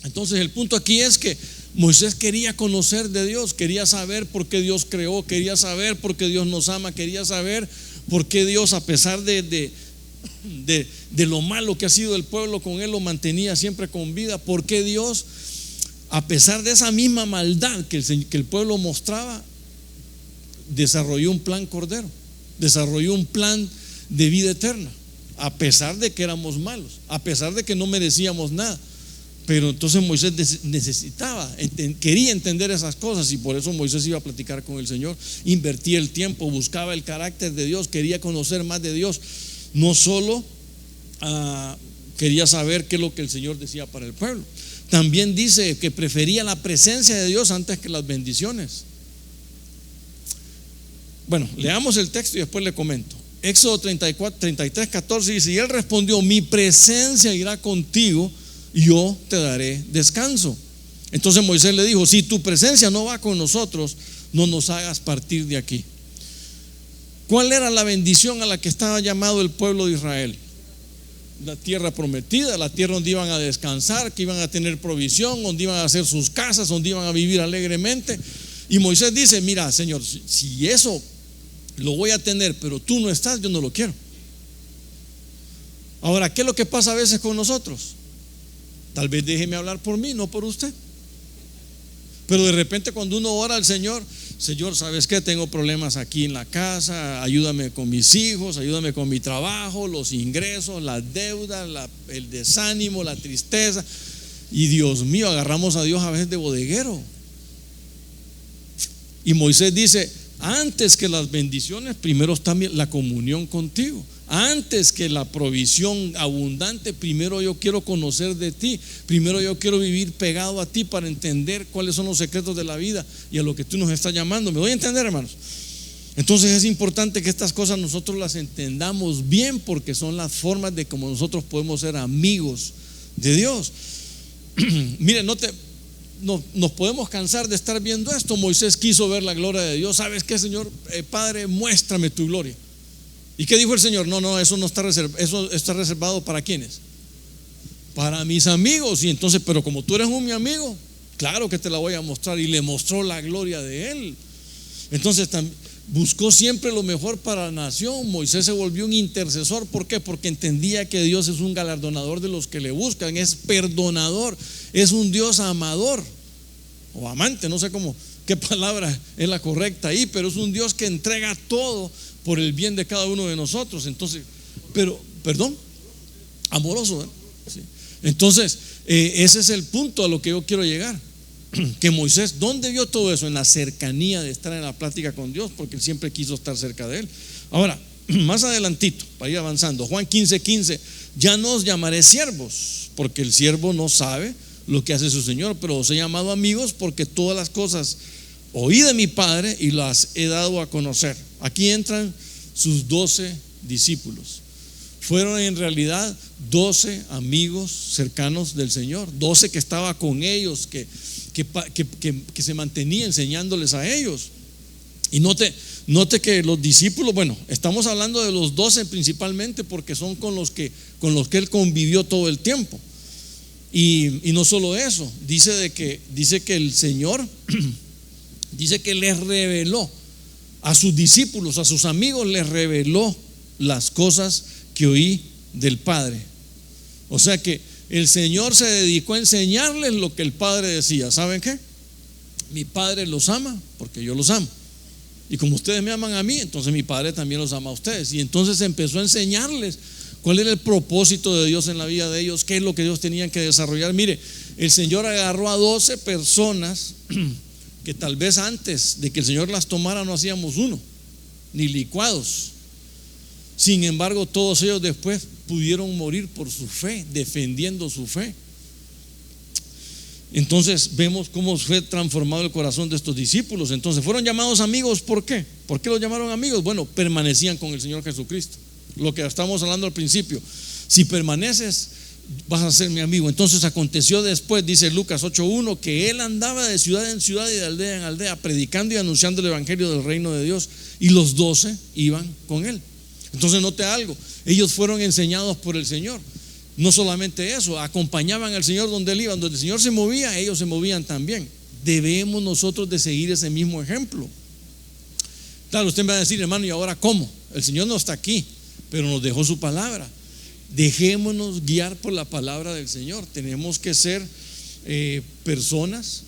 Entonces el punto aquí es que Moisés quería conocer de Dios, quería saber por qué Dios creó, quería saber por qué Dios nos ama, quería saber por qué Dios, a pesar de lo malo que ha sido el pueblo con él, lo mantenía siempre con vida. Por qué Dios, a pesar de esa misma maldad que el pueblo mostraba, desarrolló un plan cordero, desarrolló un plan de vida eterna, a pesar de que éramos malos, a pesar de que no merecíamos nada. Pero entonces Moisés quería entender esas cosas, y por eso Moisés iba a platicar con el Señor, invertía el tiempo, buscaba el carácter de Dios, quería conocer más de Dios. No solo quería saber qué es lo que el Señor decía para el pueblo, también dice que prefería la presencia de Dios antes que las bendiciones. Bueno, leamos el texto y después le comento. Éxodo 33, 14 dice: y él respondió: mi presencia irá contigo, yo te daré descanso. Entonces Moisés le dijo: si tu presencia no va con nosotros, no nos hagas partir de aquí. ¿Cuál era la bendición a la que estaba llamado el pueblo de Israel? La tierra prometida, la tierra donde iban a descansar, que iban a tener provisión, donde iban a hacer sus casas, donde iban a vivir alegremente. Y Moisés dice: mira, Señor, si eso lo voy a tener, pero tú no estás, yo no lo quiero. Ahora, ¿qué es lo que pasa a veces con nosotros? Tal vez déjeme hablar por mí, no por usted. Pero de repente cuando uno ora al Señor: Señor, ¿sabes qué? Tengo problemas aquí en la casa, ayúdame con mis hijos, ayúdame con mi trabajo, los ingresos, las deudas, el desánimo, la tristeza. Y Dios mío, agarramos a Dios a veces de bodeguero. Y Moisés dice: antes que las bendiciones, primero está la comunión contigo. Antes que la provisión abundante, primero yo quiero conocer de ti. Primero yo quiero vivir pegado a ti para entender cuáles son los secretos de la vida y a lo que tú nos estás llamando. ¿Me doy a entender, hermanos? Entonces es importante que estas cosas nosotros las entendamos bien, porque son las formas de cómo nosotros podemos ser amigos de Dios. Miren, nos podemos cansar de estar viendo esto. Moisés quiso ver la gloria de Dios. ¿Sabes qué, Señor? Padre, muéstrame tu gloria. ¿Y qué dijo el Señor? No, eso no está reservado. Eso está reservado ¿para quiénes? Para mis amigos. Y entonces, pero como tú eres mi amigo, claro que te la voy a mostrar. Y le mostró la gloria de él. Entonces buscó siempre lo mejor para la nación. Moisés se volvió un intercesor. ¿Por qué? Porque entendía que Dios es un galardonador de los que le buscan, es perdonador, es un Dios amador o amante, no sé qué palabra es la correcta ahí, pero es un Dios que entrega todo por el bien de cada uno de nosotros. Entonces, amoroso, ¿eh? Sí. Entonces, ese es el punto a lo que yo quiero llegar. Que Moisés, ¿dónde vio todo eso? En la cercanía de estar en la plática con Dios, porque él siempre quiso estar cerca de él. Ahora, más adelantito, para ir avanzando, Juan 15:15, ya no os llamaré siervos, porque el siervo no sabe lo que hace su Señor, pero os he llamado amigos porque todas las cosas oí de mi Padre y las he dado a conocer. Aquí entran sus 12 discípulos. Fueron en realidad 12 amigos cercanos del Señor, 12 que estaba con ellos, que se mantenía enseñándoles a ellos. Y note que los discípulos, bueno, estamos hablando de los 12 principalmente porque son con los que él convivió todo el tiempo. Y no solo eso, dice que el Señor dice que les reveló a sus discípulos, a sus amigos, les reveló las cosas que oí del Padre. O sea que el Señor se dedicó a enseñarles lo que el Padre decía. ¿Saben qué? Mi Padre los ama porque yo los amo. Y como ustedes me aman a mí, entonces mi Padre también los ama a ustedes. Y entonces empezó a enseñarles cuál era el propósito de Dios en la vida de ellos, qué es lo que ellos tenían que desarrollar. Mire, el Señor agarró a 12 personas que tal vez antes de que el Señor las tomara no hacíamos uno, ni licuados. Sin embargo, todos ellos después pudieron morir por su fe, defendiendo su fe. Entonces vemos cómo fue transformado el corazón de estos discípulos. Entonces fueron llamados amigos. ¿Por qué? ¿Por qué los llamaron amigos? Bueno, permanecían con el Señor Jesucristo. Lo que estamos hablando al principio. Si permaneces, vas a ser mi amigo. Entonces aconteció después, dice Lucas 8:1, que él andaba de ciudad en ciudad y de aldea en aldea, predicando y anunciando el evangelio del reino de Dios. Y los 12 iban con él. Entonces note algo, ellos fueron enseñados por el Señor. No solamente eso, acompañaban al Señor donde él iba. Donde el Señor se movía, ellos se movían también. Debemos nosotros de seguir ese mismo ejemplo. Claro, usted me va a decir, hermano, ¿y ahora cómo? El Señor no está aquí, pero nos dejó su palabra. Dejémonos guiar por la palabra del Señor. Tenemos que ser personas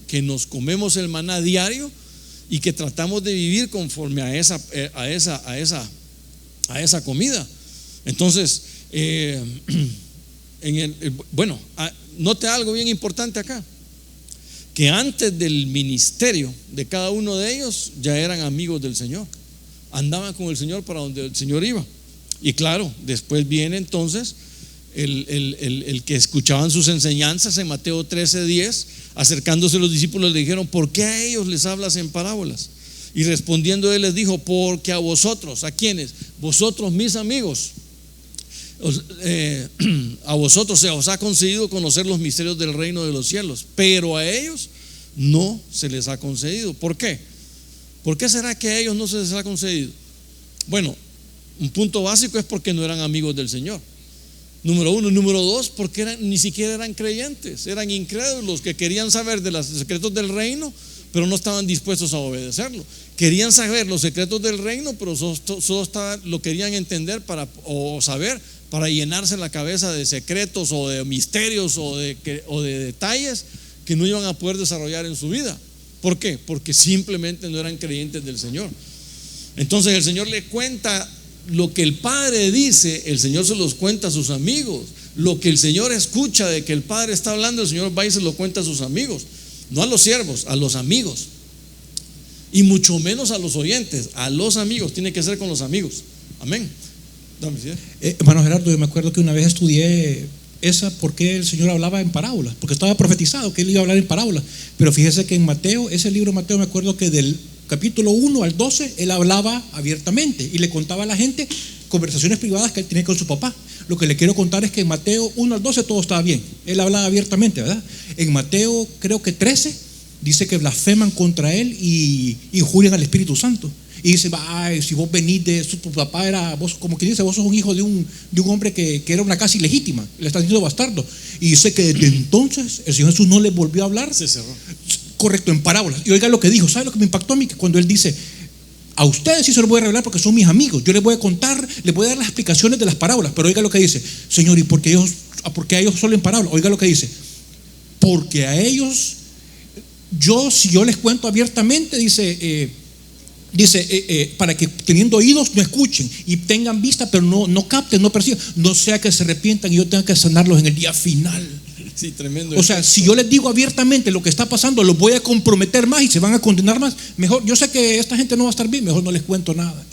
que nos comemos el maná diario y que tratamos de vivir conforme a esa comida. Entonces, note algo bien importante acá, que antes del ministerio de cada uno de ellos ya eran amigos del Señor, andaban con el Señor para donde el Señor iba. Y claro, después viene entonces el que escuchaban sus enseñanzas. En Mateo 13:10, acercándose los discípulos le dijeron: ¿por qué a ellos les hablas en parábolas? Y respondiendo él les dijo: porque a vosotros, ¿a quiénes? Vosotros, mis amigos, a vosotros se os ha concedido conocer los misterios del reino de los cielos, pero a ellos no se les ha concedido. ¿Por qué? ¿Por qué será que a ellos no se les ha concedido? Bueno, un punto básico es porque no eran amigos del Señor. Número uno. Número dos, porque ni siquiera eran creyentes, eran incrédulos que querían saber de los secretos del reino, pero no estaban dispuestos a obedecerlo. Querían saber los secretos del reino, pero solo lo querían entender o saber para llenarse la cabeza de secretos o de misterios o de detalles que no iban a poder desarrollar en su vida. ¿Por qué? Porque simplemente no eran creyentes del Señor. Entonces el Señor le cuenta lo que el Padre dice, el Señor se los cuenta a sus amigos. Lo que el Señor escucha de que el Padre está hablando, el Señor va y se lo cuenta a sus amigos. No a los siervos, a los amigos. Y mucho menos a los oyentes, a los amigos. Tiene que ser con los amigos. Amén. Hermano Gerardo, yo me acuerdo que una vez estudié por qué el Señor hablaba en parábolas, porque estaba profetizado que él iba a hablar en parábolas. Pero fíjese que en Mateo, ese libro de Mateo, me acuerdo que del capítulo 1 al 12 él hablaba abiertamente y le contaba a la gente conversaciones privadas que él tenía con su papá. Lo que le quiero contar es que en Mateo 1 al 12 todo estaba bien, él hablaba abiertamente, ¿verdad? En Mateo creo que 13 dice que blasfeman contra él y injurian al Espíritu Santo. Y dice: ay, si vos venís de eso, tu papá era, vos, como que dice, vos sos un hijo de un hombre que era una casa ilegítima, le están diciendo bastardo. Y dice que desde entonces el Señor Jesús no le volvió a hablar. Se cerró. Correcto, en parábolas. Y oiga lo que dijo. ¿Sabe lo que me impactó a mí? Que cuando él dice: a ustedes sí se los voy a revelar porque son mis amigos, yo les voy a contar, les voy a dar las explicaciones de las parábolas. Pero oiga lo que dice: Señor, ¿y por qué a ellos solo en parábolas? Oiga lo que dice: porque a ellos, si yo les cuento abiertamente, dice, para que teniendo oídos no escuchen y tengan vista pero no capten, no perciban, no sea que se arrepientan y yo tenga que sanarlos en el día final. Sí, tremendo. O sea, si yo les digo abiertamente lo que está pasando, los voy a comprometer más y se van a condenar más. Mejor, yo sé que esta gente no va a estar bien, mejor no les cuento nada.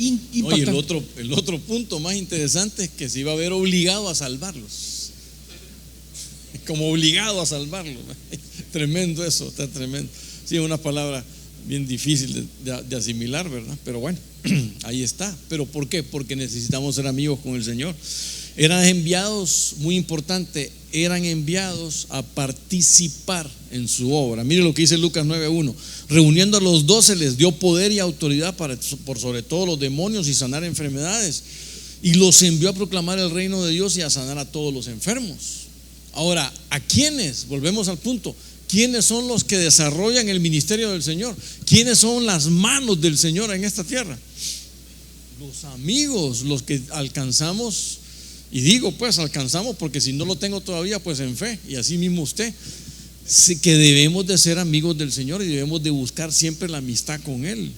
Oye, el otro punto más interesante es que se iba a ver obligado a salvarlos. Como obligado a salvarlos. Tremendo eso, está tremendo. Sí, es una palabra bien difícil de asimilar, ¿verdad? Pero bueno, ahí está. ¿Pero por qué? Porque necesitamos ser amigos con el Señor. Eran enviados, muy importante, eran enviados a participar en su obra. Mire lo que dice Lucas 9:1. Reuniendo a los 12 les dio poder y autoridad por sobre todo los demonios y sanar enfermedades. Y los envió a proclamar el reino de Dios y a sanar a todos los enfermos. Ahora, ¿a quiénes? Volvemos al punto. ¿Quiénes son los que desarrollan el ministerio del Señor? ¿Quiénes son las manos del Señor en esta tierra? Los amigos, los que alcanzamos. Y digo pues alcanzamos porque si no lo tengo todavía pues en fe, y así mismo usted, que debemos de ser amigos del Señor y debemos de buscar siempre la amistad con Él.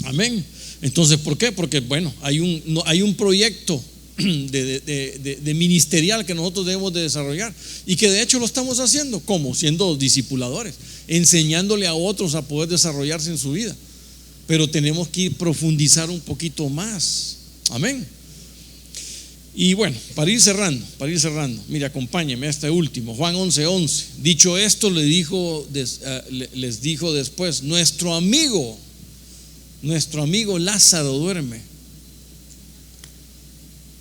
Amén. Entonces, ¿por qué? Porque bueno, hay un proyecto de ministerial que nosotros debemos de desarrollar y que de hecho lo estamos haciendo. ¿Cómo? Siendo discipuladores, enseñándole a otros a poder desarrollarse en su vida. Pero tenemos que profundizar un poquito más. Amén. Y bueno, para ir cerrando, mire, acompáñeme a este último, Juan 11:11. Dicho esto, les dijo después: nuestro amigo Lázaro duerme.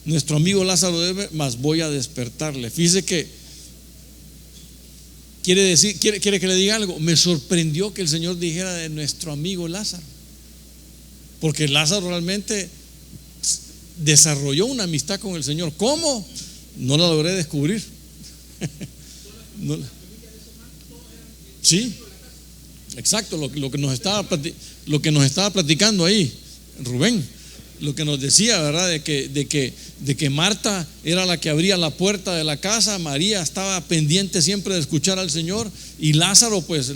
Nuestro amigo Lázaro duerme, mas voy a despertarle. Fíjese que quiere que le diga algo. Me sorprendió que el Señor dijera de nuestro amigo Lázaro, porque Lázaro realmente desarrolló una amistad con el Señor. ¿Cómo? No la logré descubrir. Sí, exacto, lo que nos estaba platicando ahí Rubén, lo que nos decía, ¿verdad? De que Marta era la que abría la puerta de la casa, María estaba pendiente siempre de escuchar al Señor, y Lázaro, pues,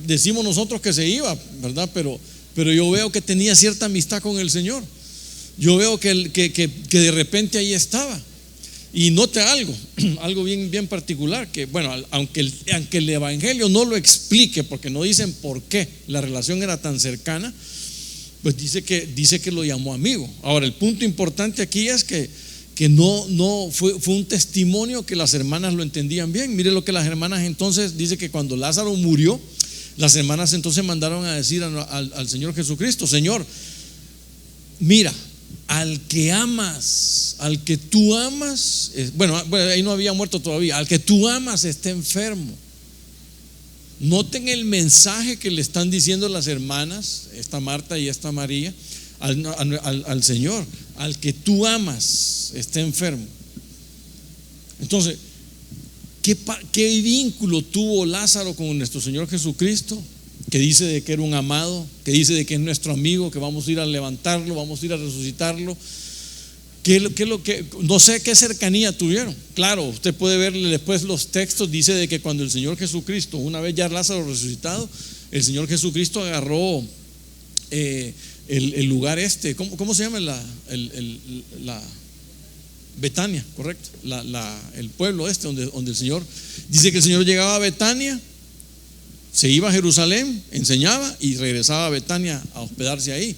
decimos nosotros que se iba, ¿verdad? Pero yo veo que tenía cierta amistad con el Señor. Yo veo que de repente ahí estaba. Y note algo bien particular, que bueno, aunque el Evangelio no lo explique, porque no dicen por qué la relación era tan cercana, pues dice que lo llamó amigo. Ahora, el punto importante aquí es que no fue un testimonio que las hermanas lo entendían bien. Mire lo que las hermanas entonces, dice que cuando Lázaro murió, las hermanas entonces mandaron a decir al Señor Jesucristo: Señor, mira, al que amas, al que tú amas, bueno, ahí no había muerto todavía, al que tú amas está enfermo. Noten el mensaje que le están diciendo las hermanas, esta Marta y esta María, al Señor: al que tú amas está enfermo. Entonces, ¿qué vínculo tuvo Lázaro con nuestro Señor Jesucristo? Que dice de que era un amado, que dice de que es nuestro amigo, que vamos a ir a levantarlo, vamos a ir a resucitarlo. No sé qué cercanía tuvieron. Claro, usted puede ver después los textos, dice de que cuando el Señor Jesucristo, una vez ya Lázaro resucitado, el Señor Jesucristo agarró el lugar ¿cómo se llama? La Betania, correcto, el pueblo donde el Señor, dice que el Señor llegaba a Betania, se iba a Jerusalén, enseñaba y regresaba a Betania a hospedarse ahí.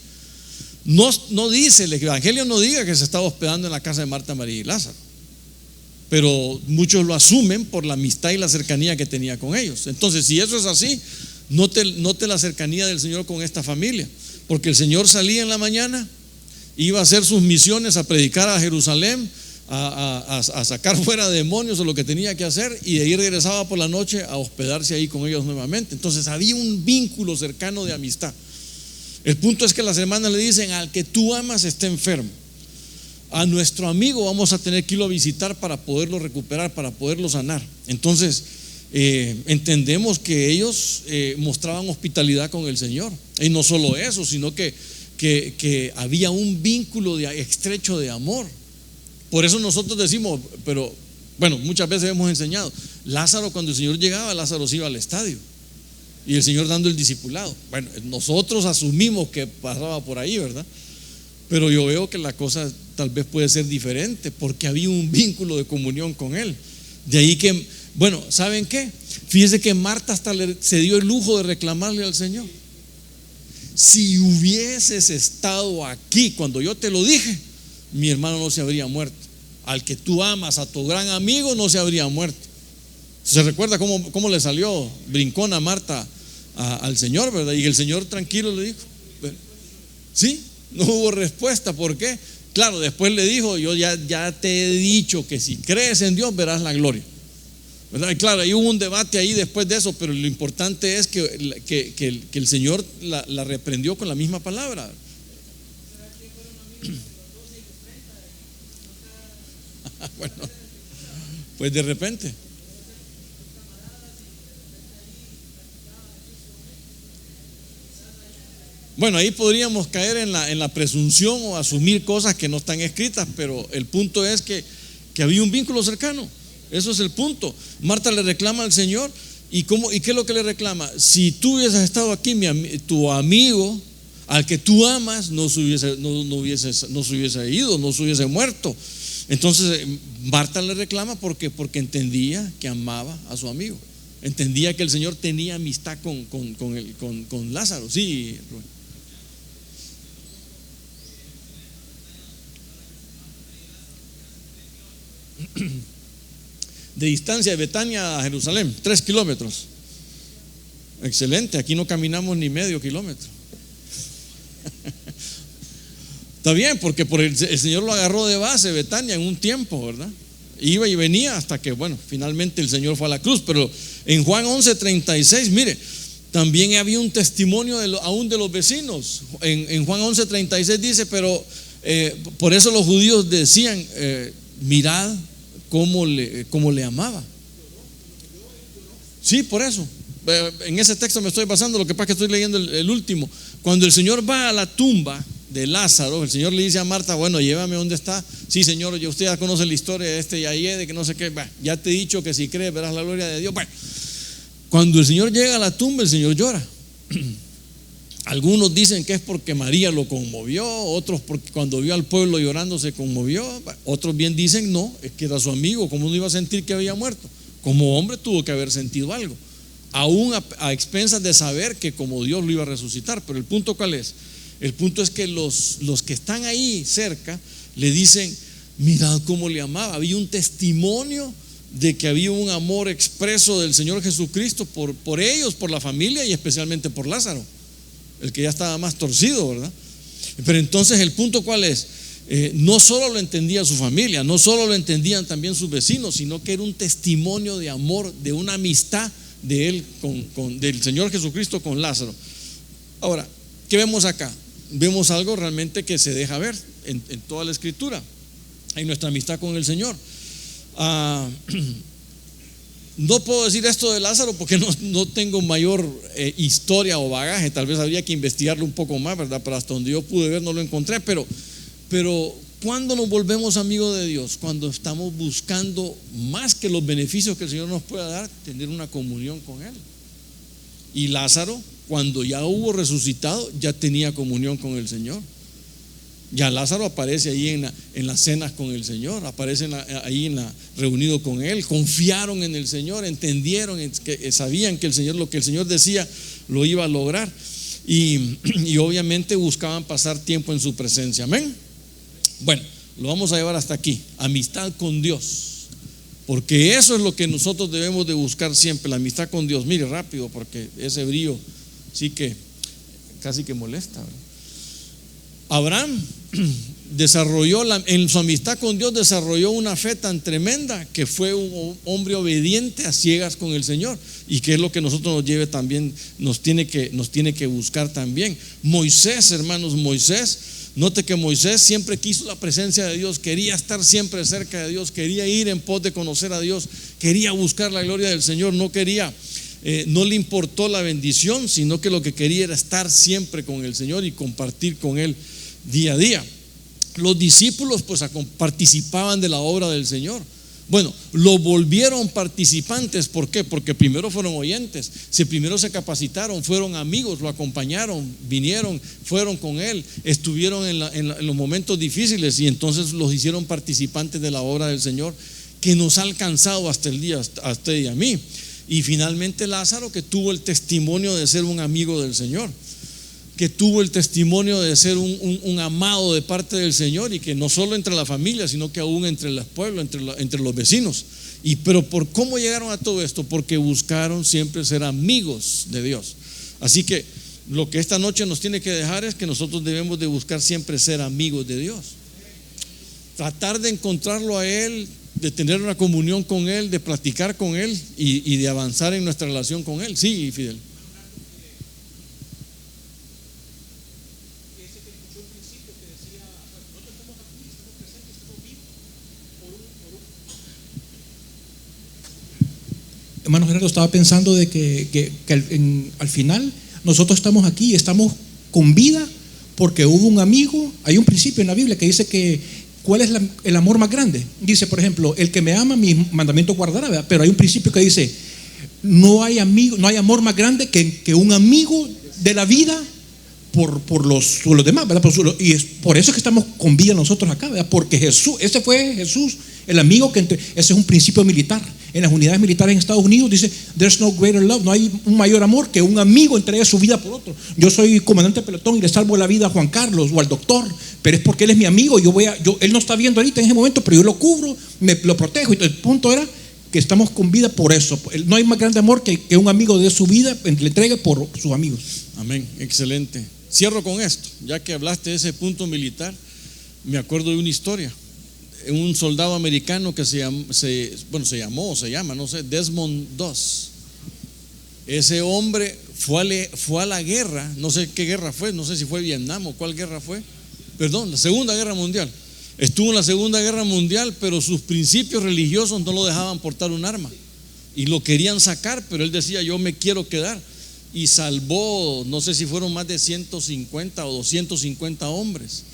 No dice, el Evangelio no diga que se estaba hospedando en la casa de Marta, María y Lázaro, pero muchos lo asumen por la amistad y la cercanía que tenía con ellos. Entonces, si eso es así, note la cercanía del Señor con esta familia, porque el Señor salía en la mañana, iba a hacer sus misiones, a predicar a Jerusalén, a sacar fuera demonios o lo que tenía que hacer, y de ahí regresaba por la noche a hospedarse ahí con ellos nuevamente. Entonces había un vínculo cercano de amistad. El punto es que las hermanas le dicen: al que tú amas está enfermo. A nuestro amigo vamos a tener que irlo a visitar para poderlo recuperar, para poderlo sanar. Entonces entendemos que ellos mostraban hospitalidad con el Señor, y no solo eso, sino que había un vínculo estrecho de amor. Por eso nosotros decimos, pero bueno, muchas veces hemos enseñado, Lázaro, cuando el Señor llegaba, Lázaro se iba al estadio y el Señor dando el discipulado. Bueno, nosotros asumimos que pasaba por ahí, ¿verdad? Pero yo veo que la cosa tal vez puede ser diferente, porque había un vínculo de comunión con Él. De ahí Bueno, ¿saben qué? Fíjese que Marta hasta se dio el lujo de reclamarle al Señor: si hubieses estado aquí cuando yo te lo dije, mi hermano no se habría muerto. Al que tú amas, a tu gran amigo, no se habría muerto. ¿Se recuerda cómo le salió brincona Marta al Señor, verdad? Y el Señor tranquilo le dijo, sí, no hubo respuesta. ¿Por qué? Claro, después le dijo: yo ya te he dicho que si crees en Dios verás la gloria, ¿verdad? Y claro, ahí hubo un debate ahí después de eso, pero lo importante es que el Señor la reprendió con la misma palabra. Bueno, pues de repente. Bueno, ahí podríamos caer en la presunción o asumir cosas que no están escritas, pero el punto es que había un vínculo cercano. Eso es el punto. Marta le reclama al Señor. ¿Y qué es lo que le reclama? Si tú hubieses estado aquí, tu amigo, al que tú amas, no se hubiese ido, no se hubiese muerto. Entonces Marta le reclama porque entendía que amaba a su amigo, entendía que el Señor tenía amistad con Lázaro. Sí, Rubén. De distancia de Betania a Jerusalén, 3 kilómetros. Excelente, aquí no caminamos ni medio kilómetro. Está bien, porque el Señor lo agarró de base, Betania, en un tiempo, ¿verdad? Iba y venía hasta que, bueno, finalmente el Señor fue a la cruz. Pero en Juan 11:36, mire, también había un testimonio aún de los vecinos. En Juan 11:36 dice: pero por eso los judíos decían, mirad cómo le amaba. Sí, por eso. En ese texto me estoy basando, lo que pasa es que estoy leyendo el último. Cuando el Señor va a la tumba de Lázaro, el Señor le dice a Marta: bueno, llévame donde está. Sí, Señor, usted ya conoce la historia de este Yahé, de que no sé qué. Ya te he dicho que si crees verás la gloria de Dios. Bueno, cuando el Señor llega a la tumba, el Señor llora. Algunos dicen que es porque María lo conmovió, otros porque cuando vio al pueblo llorando se conmovió. Otros bien dicen no, es que era su amigo, ¿cómo no iba a sentir que había muerto? Como hombre tuvo que haber sentido algo, aún a expensas de saber que como Dios lo iba a resucitar. Pero el punto, ¿cuál es? El punto es que los que están ahí cerca le dicen: mirad cómo le amaba. Había un testimonio de que había un amor expreso del Señor Jesucristo por ellos, por la familia y especialmente por Lázaro, el que ya estaba más torcido, ¿verdad? Pero entonces el punto, ¿cuál es? No solo lo entendía su familia, no solo lo entendían también sus vecinos, sino que era un testimonio de amor, de una amistad de él del Señor Jesucristo con Lázaro. Ahora, ¿qué vemos acá? Vemos algo realmente que se deja ver en toda la Escritura, en nuestra amistad con el Señor. No puedo decir esto de Lázaro porque no tengo mayor historia o bagaje. Tal vez habría que investigarlo un poco más, ¿verdad? Pero hasta donde yo pude ver no lo encontré. Pero ¿cuándo nos volvemos amigos de Dios? Cuando estamos buscando más que los beneficios que el Señor nos pueda dar, tener una comunión con Él. Y Lázaro, cuando ya hubo resucitado, ya tenía comunión con el Señor. Ya Lázaro aparece ahí en las cenas con el Señor, aparece ahí reunido con Él. Confiaron en el Señor, entendieron, sabían que lo que el Señor decía lo iba a lograr. Y obviamente buscaban pasar tiempo en su presencia. Amén. Bueno, lo vamos a llevar hasta aquí. Amistad con Dios, porque eso es lo que nosotros debemos de buscar siempre, la amistad con Dios. Mire rápido, porque ese brillo sí que casi que molesta, ¿verdad? Abraham desarrolló en su amistad con Dios, desarrolló una fe tan tremenda que fue un hombre obediente a ciegas con el Señor, y que es lo que nosotros nos lleve también, nos tiene que buscar también. Moisés, hermanos, note que Moisés siempre quiso la presencia de Dios, quería estar siempre cerca de Dios, quería ir en pos de conocer a Dios, quería buscar la gloria del Señor, no le importó la bendición, sino que lo que quería era estar siempre con el Señor y compartir con Él día a día. Los discípulos pues participaban de la obra del Señor. Bueno, lo volvieron participantes. ¿Por qué? Porque primero fueron oyentes, primero se capacitaron, fueron amigos, lo acompañaron, vinieron, fueron con Él, estuvieron en los momentos difíciles, y entonces los hicieron participantes de la obra del Señor, que nos ha alcanzado hasta el día, a usted y a mí. Y finalmente Lázaro, que tuvo el testimonio de ser un amigo del Señor, que tuvo el testimonio de ser un amado de parte del Señor, y que no solo entre la familia, sino que aún entre los pueblos, entre los vecinos. Pero ¿por cómo llegaron a todo esto? Porque buscaron siempre ser amigos de Dios. Así que lo que esta noche nos tiene que dejar es que nosotros debemos de buscar siempre ser amigos de Dios, tratar de encontrarlo a Él, de tener una comunión con Él, de platicar con Él y de avanzar en nuestra relación con Él. Sí, Fidel. Hermano Gerardo, estaba pensando de que al final nosotros estamos aquí, estamos con vida porque hubo un amigo. Hay un principio en la Biblia que dice que ¿cuál es el amor más grande? Dice, por ejemplo, el que me ama mis mandamientos guardará, ¿verdad? Pero hay un principio que dice, no hay amor más grande que un amigo de la vida por los demás, ¿verdad? Y es por eso que estamos con vida nosotros acá, ¿verdad? Porque ese fue Jesús, el amigo ese es un principio militar. En las unidades militares en Estados Unidos dice, there's no greater love, no hay un mayor amor que un amigo entregue su vida por otro. Yo soy comandante de pelotón y le salvo la vida a Juan Carlos o al doctor, pero es porque él es mi amigo. Él no está viendo ahorita en ese momento, pero yo lo cubro, lo protejo. Y el punto era que estamos con vida por eso. No hay más grande amor que un amigo dé su vida, le entregue por sus amigos. Amén, excelente. Cierro con esto, ya que hablaste de ese punto militar. Me acuerdo de una historia. Un soldado americano que se llama, no sé, Desmond II. Ese hombre fue a la guerra, no sé qué guerra fue, no sé si fue Vietnam o cuál guerra fue. Perdón, la Segunda Guerra Mundial. Estuvo en la Segunda Guerra Mundial, pero sus principios religiosos no lo dejaban portar un arma y lo querían sacar, pero él decía, yo me quiero quedar. Y salvó, no sé si fueron más de 150 o 250 hombres.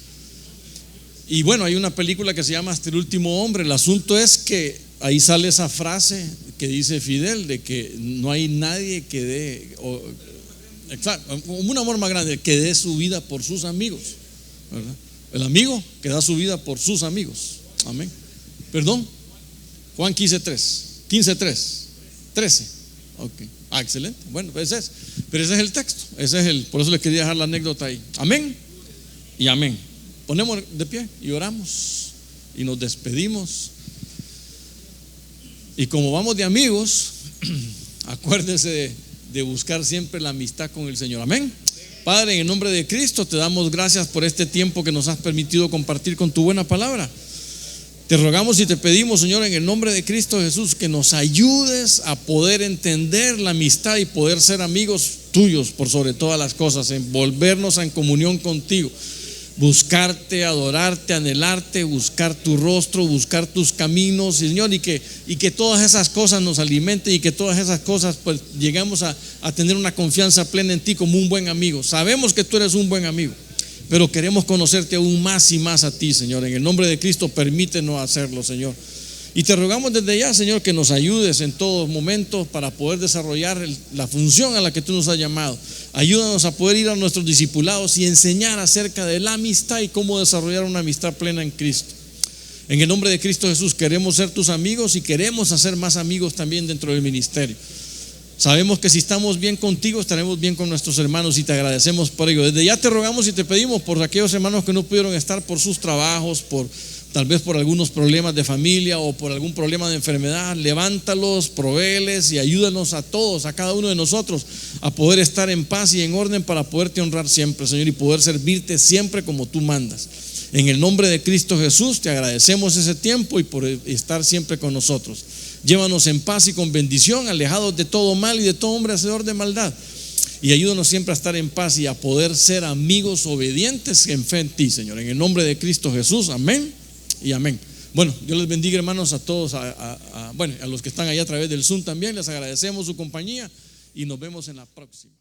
Y bueno, hay una película que se llama Hasta el último hombre. El asunto es que ahí sale esa frase que dice Fidel, de que no hay nadie que dé, exacto, un amor más grande, que dé su vida por sus amigos, ¿verdad? El amigo que da su vida por sus amigos. Amén. Perdón, Juan 15:3, 13. Ok. Excelente. Bueno, pues pero ese es el texto, por eso les quería dejar la anécdota ahí. Amén y amén. Ponemos de pie y oramos y nos despedimos. Y como vamos de amigos, acuérdense de buscar siempre la amistad con el Señor. Amén. Padre, en el nombre de Cristo te damos gracias por este tiempo que nos has permitido compartir con tu buena palabra. Te rogamos y te pedimos, Señor, en el nombre de Cristo Jesús, que nos ayudes a poder entender la amistad y poder ser amigos tuyos por sobre todas las cosas, envolvernos en comunión contigo, buscarte, adorarte, anhelarte, buscar tu rostro, buscar tus caminos, Señor, y que todas esas cosas nos alimenten y que todas esas cosas pues llegamos a tener una confianza plena en ti como un buen amigo. Sabemos que tú eres un buen amigo, pero queremos conocerte aún más y más a ti, Señor. En el nombre de Cristo, permítenos hacerlo, Señor. Y te rogamos desde ya, Señor, que nos ayudes en todos momentos para poder desarrollar la función a la que tú nos has llamado. Ayúdanos a poder ir a nuestros discipulados y enseñar acerca de la amistad y cómo desarrollar una amistad plena en Cristo. En el nombre de Cristo Jesús, queremos ser tus amigos y queremos hacer más amigos también dentro del ministerio. Sabemos que si estamos bien contigo, estaremos bien con nuestros hermanos y te agradecemos por ello. Desde ya te rogamos y te pedimos por aquellos hermanos que no pudieron estar por sus trabajos, tal vez por algunos problemas de familia o por algún problema de enfermedad. Levántalos, provéeles y ayúdanos a todos, a cada uno de nosotros, a poder estar en paz y en orden para poderte honrar siempre, Señor, y poder servirte siempre como tú mandas. En el nombre de Cristo Jesús te agradecemos ese tiempo y por estar siempre con nosotros. Llévanos en paz y con bendición, alejados de todo mal y de todo hombre hacedor de maldad. Y ayúdanos siempre a estar en paz y a poder ser amigos obedientes en fe en ti, Señor. En el nombre de Cristo Jesús, amén y amén. Bueno, Dios les bendiga, hermanos, a todos, a los que están allá a través del Zoom también. Les agradecemos su compañía y nos vemos en la próxima.